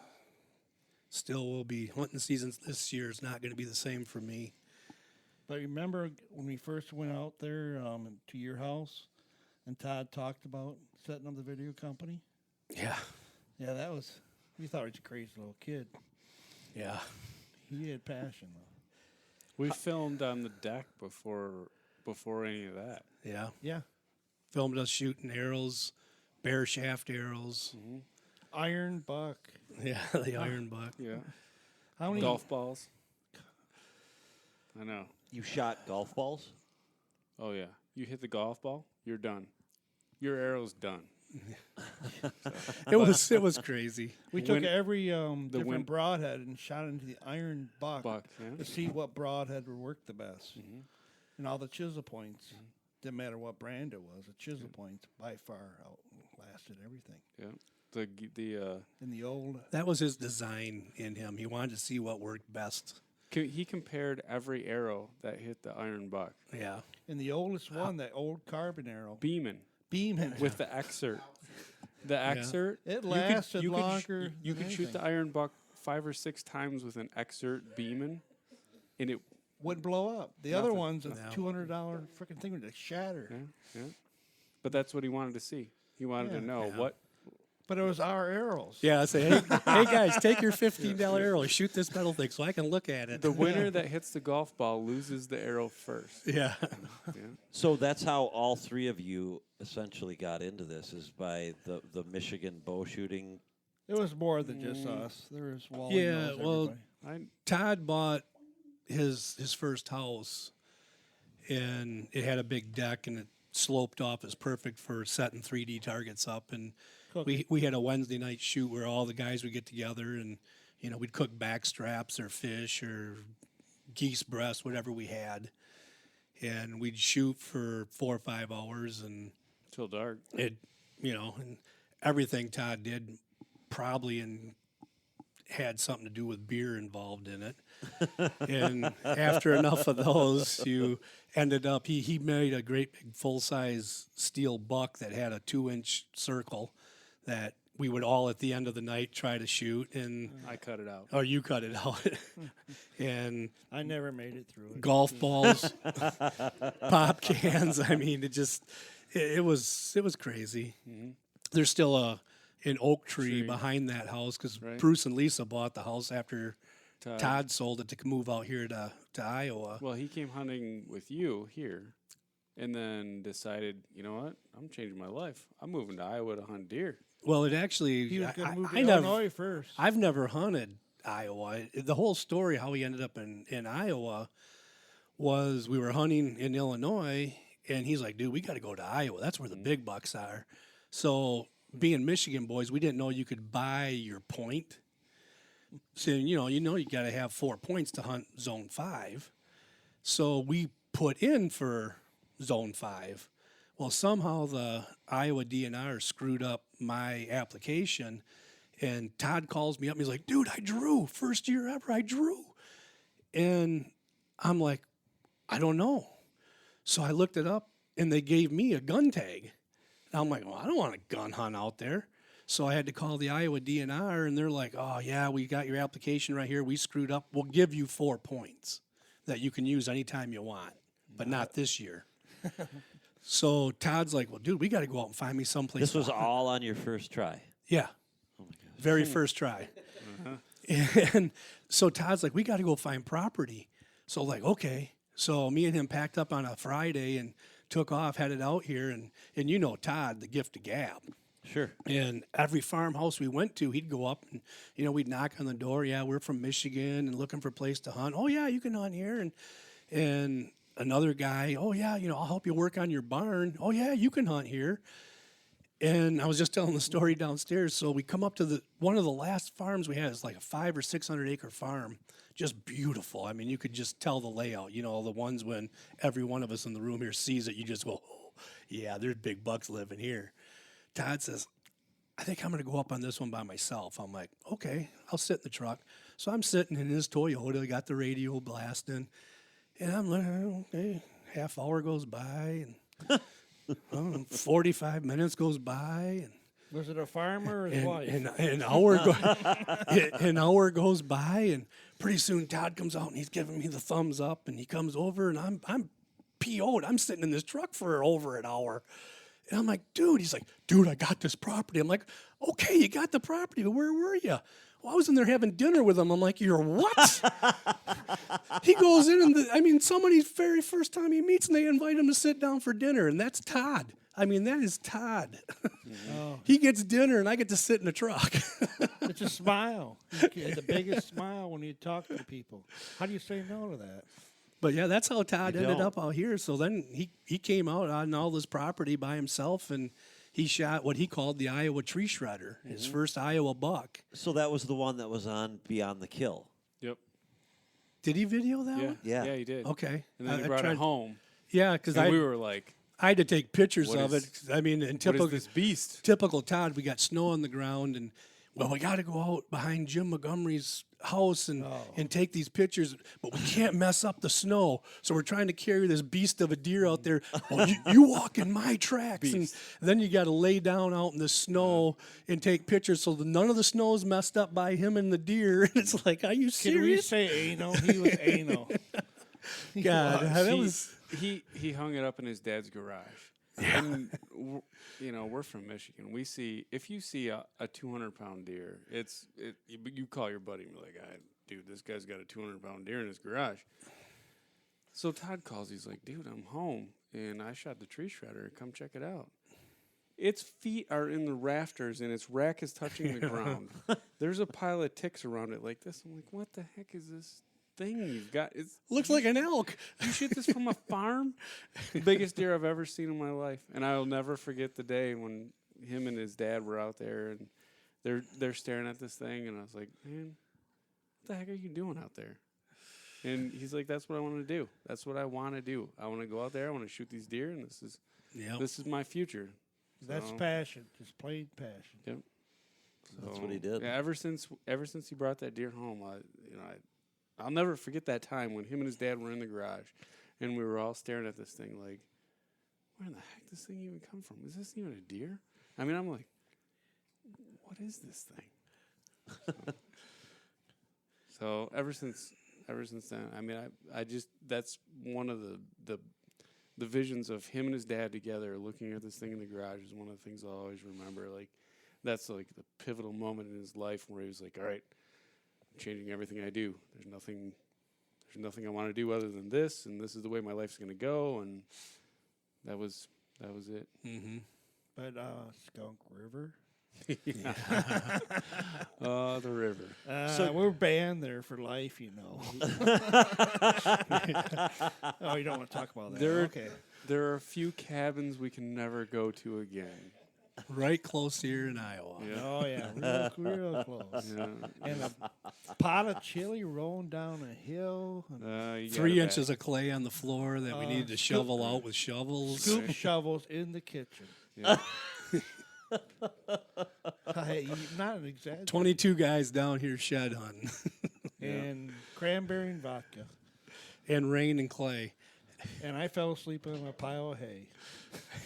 Speaker 7: still will be hunting season this year is not going to be the same for me.
Speaker 6: But remember when we first went out there to your house, and Todd talked about setting up the video company?
Speaker 7: Yeah.
Speaker 6: Yeah, that was. We thought he was a crazy little kid.
Speaker 7: Yeah.
Speaker 6: He had passion, though.
Speaker 8: We filmed on the deck before any of that.
Speaker 7: Yeah.
Speaker 6: Yeah.
Speaker 7: Filmed us shooting arrows, bear shaft arrows.
Speaker 6: Iron buck.
Speaker 7: Yeah, the iron buck.
Speaker 8: Yeah.
Speaker 6: How many
Speaker 8: Golf balls. I know.
Speaker 9: You shot golf balls?
Speaker 8: Oh yeah. You hit the golf ball, you're done. Your arrow's done.
Speaker 7: It was crazy.
Speaker 6: We took
Speaker 8: When-
Speaker 6: every
Speaker 8: wind-
Speaker 6: different broadhead and shot into the iron buck,
Speaker 8: Buck, yeah.
Speaker 6: to see what broadhead would work the best. And all the chisel points, didn't matter what brand it was, the chisel points by far outlasted everything.
Speaker 8: Yeah. The
Speaker 6: In the old,
Speaker 7: That was his design in him. He wanted to see what worked best.
Speaker 8: he compared every arrow that hit the iron buck.
Speaker 7: Yeah.
Speaker 6: in the oldest one, that old carbon arrow,
Speaker 8: Beeman
Speaker 6: beaming.
Speaker 8: with the excerpt. The excerpt.
Speaker 6: It
Speaker 8: you
Speaker 6: lasted
Speaker 8: you
Speaker 6: longer
Speaker 8: you
Speaker 6: than
Speaker 8: could shoot the
Speaker 6: anything.
Speaker 8: iron buck 5 or 6 times with an excerpt Beeman, and it.
Speaker 6: Wouldn't blow up. The other
Speaker 8: Nothing.
Speaker 6: one's a
Speaker 7: No.
Speaker 6: $200 freaking thing would shatter.
Speaker 8: Yeah. But that's what he wanted to see. He wanted to know
Speaker 7: Yeah.
Speaker 8: what.
Speaker 6: But it was our arrows.
Speaker 7: Yeah, I say, hey guys, take your $15 arrow, shoot this metal thing so I can look at it.
Speaker 8: The winner that hits the golf ball loses the arrow first.
Speaker 7: Yeah.
Speaker 8: Yeah.
Speaker 9: So that's how all three of you essentially got into this, is by the Michigan bow shooting.
Speaker 6: It was more than just us. There was Wally.
Speaker 7: Yeah,
Speaker 6: knows
Speaker 7: well,
Speaker 6: everybody.
Speaker 7: Todd bought his first house, and it had a big deck, and it sloped off. It was perfect for setting 3D targets up. And we had a Wednesday night shoot where all the guys would get together, and we'd cook back straps or fish or geese breast, whatever we had, and we'd shoot for 4 or 5 hours, and
Speaker 8: Till dark.
Speaker 7: it, and everything Todd did probably had something to do with beer involved in it. And after enough of those, you ended up, he made a great big full-size steel buck that had a 2-inch circle that we would all at the end of the night try to shoot, and
Speaker 8: I cut it out.
Speaker 7: or you cut it out. And
Speaker 6: I never made it through it.
Speaker 7: golf balls, pop cans. I mean, it was crazy. There's still an oak tree behind that house because
Speaker 8: Right.
Speaker 7: Bruce and Lisa bought the house after
Speaker 8: Todd.
Speaker 7: Todd sold it to move out here to Iowa.
Speaker 8: Well, he came hunting with you here, and then decided, you know what? I'm changing my life. I'm moving to Iowa to hunt deer.
Speaker 7: Well, it actually,
Speaker 6: He was going to move to
Speaker 7: I never,
Speaker 6: Illinois first.
Speaker 7: I've never hunted Iowa. The whole story how he ended up in Iowa was we were hunting in Illinois, and he's like, dude, we got to go to Iowa. That's where the big bucks are. So being Michigan boys, we didn't know you could buy your point. So, you got to have 4 points to hunt zone 5. So we put in for zone 5. Well, somehow the Iowa DNR screwed up my application, and Todd calls me up and he's like, dude, I drew. First year ever, I drew. And I'm like, I don't know. So I looked it up, and they gave me a gun tag. And I'm like, well, I don't want a gun hunt out there. So I had to call the Iowa DNR, and they're like, oh, yeah, we got your application right here. We screwed up. We'll give you 4 points that you can use anytime you want, but not this year. So Todd's like, well, dude, we got to go out and find me someplace.
Speaker 9: This was
Speaker 7: to hunt.
Speaker 9: all on your first try.
Speaker 7: Yeah.
Speaker 9: Oh my gosh.
Speaker 7: Very first try. And so Todd's like, we got to go find property. So like, okay. So me and him packed up on a Friday and took off, headed out here. And you know Todd, the gift of gab.
Speaker 9: Sure.
Speaker 7: And every farmhouse we went to, he'd go up and, you know, we'd knock on the door. Yeah, we're from Michigan and looking for a place to hunt. Oh, yeah, you can hunt here. And another guy, oh, yeah, you know, I'll help you work on your barn. Oh, yeah, you can hunt here. And I was just telling the story downstairs. So we come up to one of the last farms we had is like a 500 or 600 acre farm, just beautiful. I mean, you could just tell the layout. You know, the ones when every one of us in the room here sees it, you just go, oh, yeah, there's big bucks living here. Todd says, I think I'm going to go up on this one by myself. I'm like, okay, I'll sit in the truck. So I'm sitting in his Toyota, got the radio blasting, and I'm looking, okay, half hour goes by, and 45 minutes goes by, and
Speaker 6: Was it a farmer or his wife?
Speaker 7: an hour goes by, and pretty soon Todd comes out and he's giving me the thumbs up, and he comes over, and I'm PO'd. I'm sitting in this truck for over an hour. And I'm like, dude, he's like, dude, I got this property. I'm like, okay, you got the property, but where were you? Well, I was in there having dinner with him. I'm like, you're what? He goes in, and somebody's very first time he meets, and they invite him to sit down for dinner, and that's Todd. I mean, that is Todd.
Speaker 6: Oh.
Speaker 7: He gets dinner, and I get to sit in the truck.
Speaker 6: It's a smile. You get the biggest smile when you talk to people. How do you say no to that?
Speaker 7: But yeah, that's how Todd
Speaker 9: You
Speaker 7: ended
Speaker 9: don't.
Speaker 7: up out here. So then he came out on all this property by himself, and he shot what he called the Iowa tree shredder, his first Iowa buck.
Speaker 9: So that was the one that was on Beyond the Kill.
Speaker 8: Yep.
Speaker 7: Did he video that
Speaker 8: Yeah.
Speaker 7: one?
Speaker 9: Yeah.
Speaker 8: Yeah, he did.
Speaker 7: Okay.
Speaker 8: And then
Speaker 7: I
Speaker 8: he brought
Speaker 7: tried-
Speaker 8: it home.
Speaker 7: Yeah, because
Speaker 8: And we were like,
Speaker 7: I had to take pictures
Speaker 8: What
Speaker 7: of
Speaker 8: is-
Speaker 7: it. I mean, in
Speaker 8: what
Speaker 7: typical
Speaker 8: is this beast?
Speaker 7: typical Todd, we got snow on the ground, and well, we got to go out behind Jim Montgomery's house and take these pictures, but we can't mess up the snow. So we're trying to carry this beast of a deer out there. Well, you walk in my tracks, and then you got to lay down out in the snow and take pictures so that none of the snow is messed up by him and the deer. And it's like, are you
Speaker 6: Can we
Speaker 7: serious?
Speaker 6: say anal? He was anal.
Speaker 7: God, that was.
Speaker 8: He hung it up in his dad's garage. And we're from Michigan. If you see a 200-pound deer, you call your buddy and be like, dude, this guy's got a 200-pound deer in his garage. So Todd calls. He's like, dude, I'm home and I shot the tree shredder. Come check it out. Its feet are in the rafters and its rack is touching the ground. There's a pile of ticks around it like this. I'm like, what the heck is this thing you've got?
Speaker 7: Looks like an elk.
Speaker 8: You shoot this from a farm? Biggest deer I've ever seen in my life. And I'll never forget the day when him and his dad were out there and they're staring at this thing, and I was like, man, what the heck are you doing out there? And he's like, that's what I want to do. That's what I want to do. I want to go out there, I want to shoot these deer, and this is my future.
Speaker 6: That's
Speaker 8: So,
Speaker 6: passion. Just plain passion.
Speaker 8: Yep.
Speaker 9: That's what he did.
Speaker 8: Yeah, ever since he brought that deer home, I'll never forget that time when him and his dad were in the garage, and we were all staring at this thing like, where in the heck does this thing even come from? Is this even a deer? I mean, I'm like, what is this thing? So ever since then, I mean, I just that's one of the visions of him and his dad together looking at this thing in the garage is one of the things I'll always remember. Like, that's like the pivotal moment in his life where he was like, all right, changing everything I do. There's nothing I want to do other than this, and this is the way my life's going to go. And that was it.
Speaker 7: Mm-hmm.
Speaker 6: But Skunk River.
Speaker 8: The river.
Speaker 6: We're banned there for life, you know. Oh, you don't want to talk about that. Okay.
Speaker 8: There are a few cabins we can never go to again.
Speaker 7: Right close here in Iowa.
Speaker 8: Yeah.
Speaker 6: Oh yeah, real close.
Speaker 8: Yeah.
Speaker 6: And a pot of chili rolling down a hill. And
Speaker 8: You
Speaker 7: 3
Speaker 8: gotta
Speaker 7: inches of clay on the floor that we needed to shovel out with shovels.
Speaker 6: scoop shovels in the kitchen.
Speaker 8: Yeah.
Speaker 6: Hey, not an exaggeration.
Speaker 7: 22 guys down here shed hunting.
Speaker 6: and cranberry and vodka.
Speaker 7: And rain and clay.
Speaker 6: And I fell asleep on a pile of hay.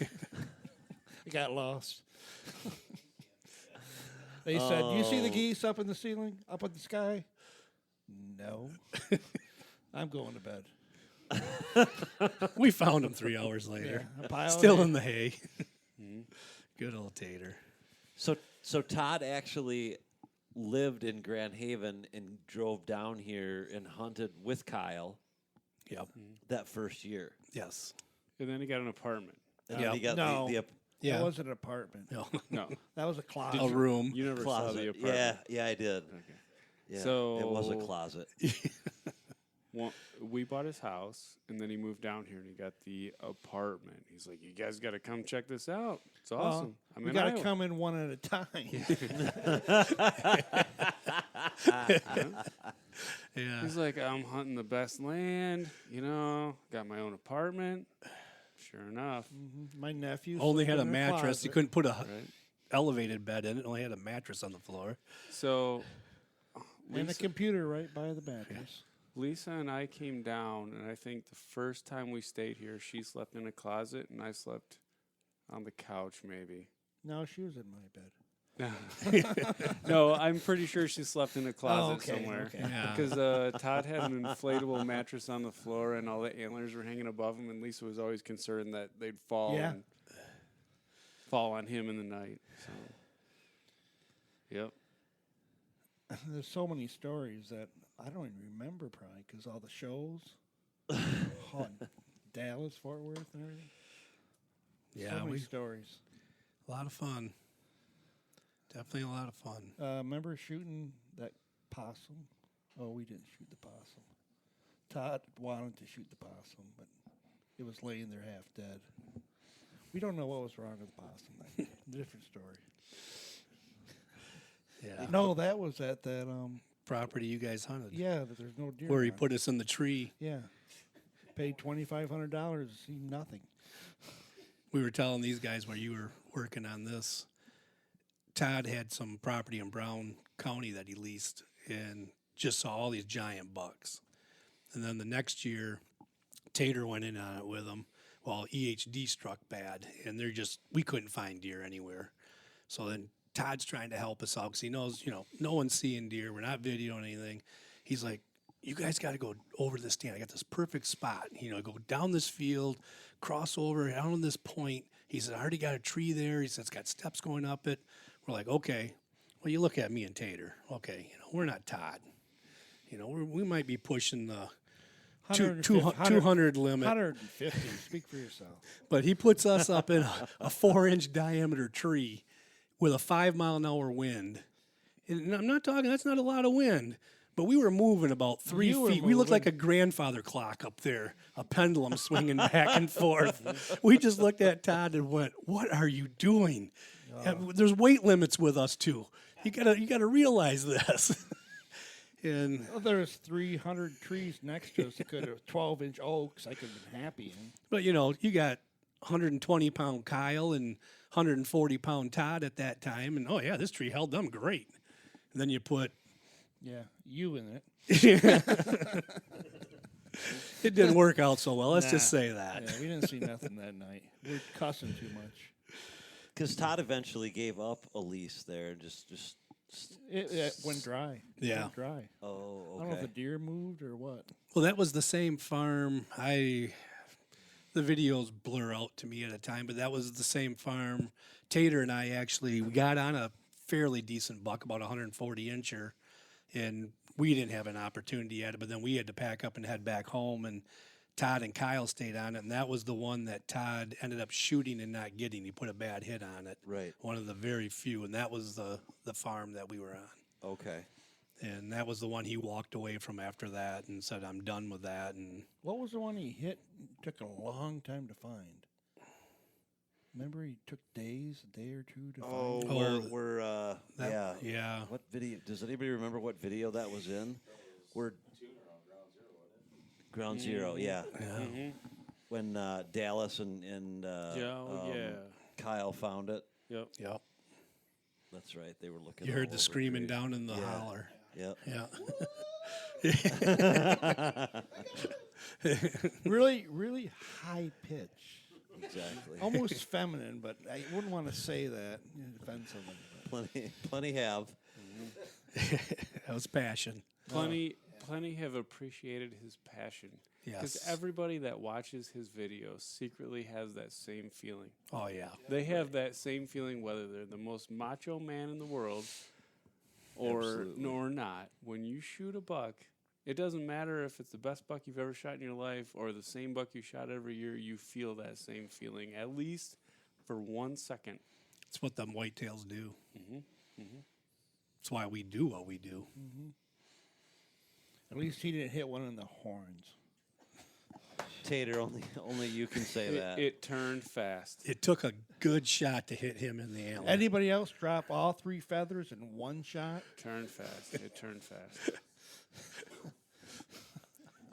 Speaker 6: I got lost. They said, "Do you see the geese up in the ceiling, up in the sky?" No. I'm going to bed.
Speaker 7: We found him 3 hours later.
Speaker 6: Yeah, a pile of
Speaker 7: Still
Speaker 6: hay.
Speaker 7: in the hay. Good old Tater.
Speaker 9: So Todd actually lived in Grand Haven and drove down here and hunted with Kyle
Speaker 7: Yep.
Speaker 9: that first year.
Speaker 7: Yes.
Speaker 8: And then he got an apartment.
Speaker 9: And
Speaker 7: Yep.
Speaker 9: he got
Speaker 6: No.
Speaker 9: the
Speaker 7: Yeah.
Speaker 6: That wasn't an apartment.
Speaker 7: No.
Speaker 8: No,
Speaker 6: That was a closet.
Speaker 7: A room.
Speaker 8: you never saw the
Speaker 9: closet.
Speaker 8: apartment.
Speaker 9: Yeah, I did.
Speaker 8: Okay.
Speaker 9: Yeah,
Speaker 8: So-
Speaker 9: it was a closet.
Speaker 8: Well, we bought his house, and then he moved down here, and he got the apartment. He's like, "You guys got to come check this out. It's awesome." I'm
Speaker 6: We
Speaker 8: in
Speaker 6: got to
Speaker 8: Iowa.
Speaker 6: come in one at a time.
Speaker 7: Yeah.
Speaker 8: He's like, "I'm hunting the best land, got my own apartment." Sure enough,
Speaker 6: My nephew
Speaker 7: Only
Speaker 6: slept
Speaker 7: had a
Speaker 6: in
Speaker 7: mattress.
Speaker 6: closet.
Speaker 7: You couldn't put a
Speaker 8: right?
Speaker 7: elevated bed in it. Only had a mattress on the floor.
Speaker 8: So
Speaker 6: And a
Speaker 8: Lisa,
Speaker 6: computer right by the mattress.
Speaker 8: Lisa and I came down, and I think the first time we stayed here, she slept in a closet, and I slept on the couch, maybe.
Speaker 6: No, she was in my bed.
Speaker 8: No, I'm pretty sure she slept in a closet
Speaker 6: okay,
Speaker 8: somewhere.
Speaker 6: okay.
Speaker 7: Yeah.
Speaker 8: Because Todd had an inflatable mattress on the floor, and all the antlers were hanging above him, and Lisa was always concerned that they'd fall
Speaker 6: Yeah.
Speaker 8: and fall on him in the night. So, yep.
Speaker 6: There's so many stories that I don't even remember probably because all the shows. Oh, Dallas, Fort Worth, and everything.
Speaker 7: Yeah,
Speaker 6: so many stories.
Speaker 7: a lot of fun. Definitely a lot of fun.
Speaker 6: Remember shooting that possum? Oh, we didn't shoot the possum. Todd wanted to shoot the possum, but it was laying there half dead. We don't know what was wrong with the possum. Different story.
Speaker 7: Yeah.
Speaker 6: No, that was at that.
Speaker 7: Property you guys hunted.
Speaker 6: Yeah, that there's no deer.
Speaker 7: Where he
Speaker 6: on.
Speaker 7: put us in the tree.
Speaker 6: Yeah, paid $2,500 to see nothing.
Speaker 7: We were telling these guys while you were working on this. Todd had some property in Brown County that he leased and just saw all these giant bucks. And then the next year, Tater went in on it with him. Well, EHD struck bad, and we couldn't find deer anywhere. So then Todd's trying to help us out because he knows, no one's seeing deer. We're not videoing anything. He's like, "You guys got to go over to this stand. I got this perfect spot. Go down this field, cross over, down on this point." He said, "I already got a tree there." He said, "It's got steps going up it." We're like, "Okay." Well, you look at me and Tater. Okay, we're not Todd. We might be pushing the 200 limit.
Speaker 6: 150. Speak for yourself.
Speaker 7: But he puts us up in a 4-inch diameter tree with a 5-mile-an-hour wind. And I'm not talking, that's not a lot of wind. But we were moving about 3
Speaker 6: You were
Speaker 7: feet. We looked like
Speaker 6: moving.
Speaker 7: a grandfather clock up there, a pendulum swinging back and forth. We just looked at Todd and went, "What are you doing?" And there's weight limits with us too. You gotta realize this. And
Speaker 6: Well, there's 300 trees next to us that could have 12-inch oaks. I could have been happy in.
Speaker 7: but you got 120-pound Kyle and 140-pound Todd at that time, and oh yeah, this tree held them great. And then you put
Speaker 6: Yeah, you in it.
Speaker 7: it didn't work out so well. Let's just
Speaker 6: Nah.
Speaker 7: say that.
Speaker 6: Yeah, we didn't see nothing that night. We were cussing too much.
Speaker 9: Because Todd eventually gave up a lease there and just
Speaker 6: It went dry. It
Speaker 7: Yeah.
Speaker 6: went dry.
Speaker 9: oh,
Speaker 6: I don't know if
Speaker 9: okay.
Speaker 6: the deer moved or what.
Speaker 7: Well, that was the same farm. The videos blur out to me at a time, but that was the same farm. Tater and I we got on a fairly decent buck, about 140 incher, and we didn't have an opportunity at it. But then we had to pack up and head back home, and Todd and Kyle stayed on it, and that was the one that Todd ended up shooting and not getting. He put a bad hit on it.
Speaker 9: Right.
Speaker 7: One of the very few, and that was the farm that we were on.
Speaker 9: Okay.
Speaker 7: And that was the one he walked away from after that and said, "I'm done with that." And
Speaker 6: What was the one he hit? Took a long time to find. Remember, he took a day or two to
Speaker 9: Oh,
Speaker 6: find.
Speaker 9: we're
Speaker 7: that,
Speaker 9: yeah.
Speaker 7: yeah.
Speaker 9: What video? Does anybody remember what video that was in? We're Ground Zero, yeah.
Speaker 8: Mm-hmm.
Speaker 9: When Dallas and Kyle found it.
Speaker 8: Yep.
Speaker 7: Yep.
Speaker 9: That's right. They were looking.
Speaker 7: You
Speaker 9: all
Speaker 7: heard the
Speaker 9: over
Speaker 7: screaming
Speaker 9: Grace.
Speaker 7: down in the
Speaker 9: Yeah.
Speaker 7: holler.
Speaker 9: Yep.
Speaker 7: Yeah.
Speaker 6: Really, really high pitch.
Speaker 9: Exactly.
Speaker 6: Almost feminine, but I wouldn't want to say that offensively.
Speaker 9: Plenty have.
Speaker 7: That was passion.
Speaker 8: Plenty have appreciated his passion. Because
Speaker 7: Yes.
Speaker 8: everybody that watches his videos secretly has that same feeling.
Speaker 7: Oh yeah.
Speaker 8: They have that same feeling whether they're the most macho man in the world or not. When you shoot a buck, it doesn't matter if it's the best buck you've ever shot in your life or the same buck you shot every year, you feel that same feeling, at least for 1 second.
Speaker 7: It's what them whitetails do.
Speaker 8: Mm-hmm. Mm-hmm.
Speaker 7: That's why we do what we do.
Speaker 6: Mm-hmm. At least he didn't hit one in the horns.
Speaker 9: Tater, only you can say that.
Speaker 8: It turned fast.
Speaker 7: It took a good shot to hit him in the antler.
Speaker 6: Anybody else drop all 3 feathers in one shot?
Speaker 8: Turned fast. It turned fast.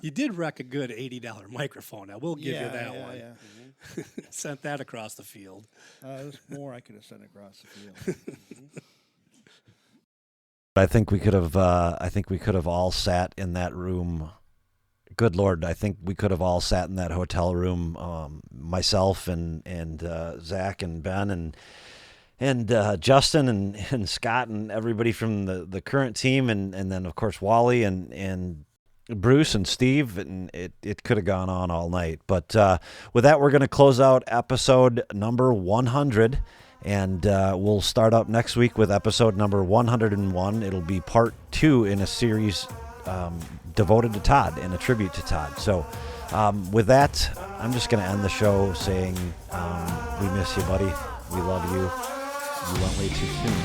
Speaker 7: You did wreck a good $80 microphone. I will give you that one.
Speaker 6: Yeah.
Speaker 7: Sent that across the field.
Speaker 6: There's more I could have sent across the field.
Speaker 2: I think we could have. I think we could have all sat in that room. Good Lord, I think we could have all sat in that hotel room. Myself and Zach and Ben and Justin and Scott and everybody from the current team and then of course Wally and Bruce and Steve, and it could have gone on all night. But with that, we're going to close out episode number 100. And we'll start up next week with episode number 101. It'll be part 2 in a series devoted to Todd and a tribute to Todd. So with that, I'm just going to end the show saying we miss you, buddy. We love you. You went way too soon.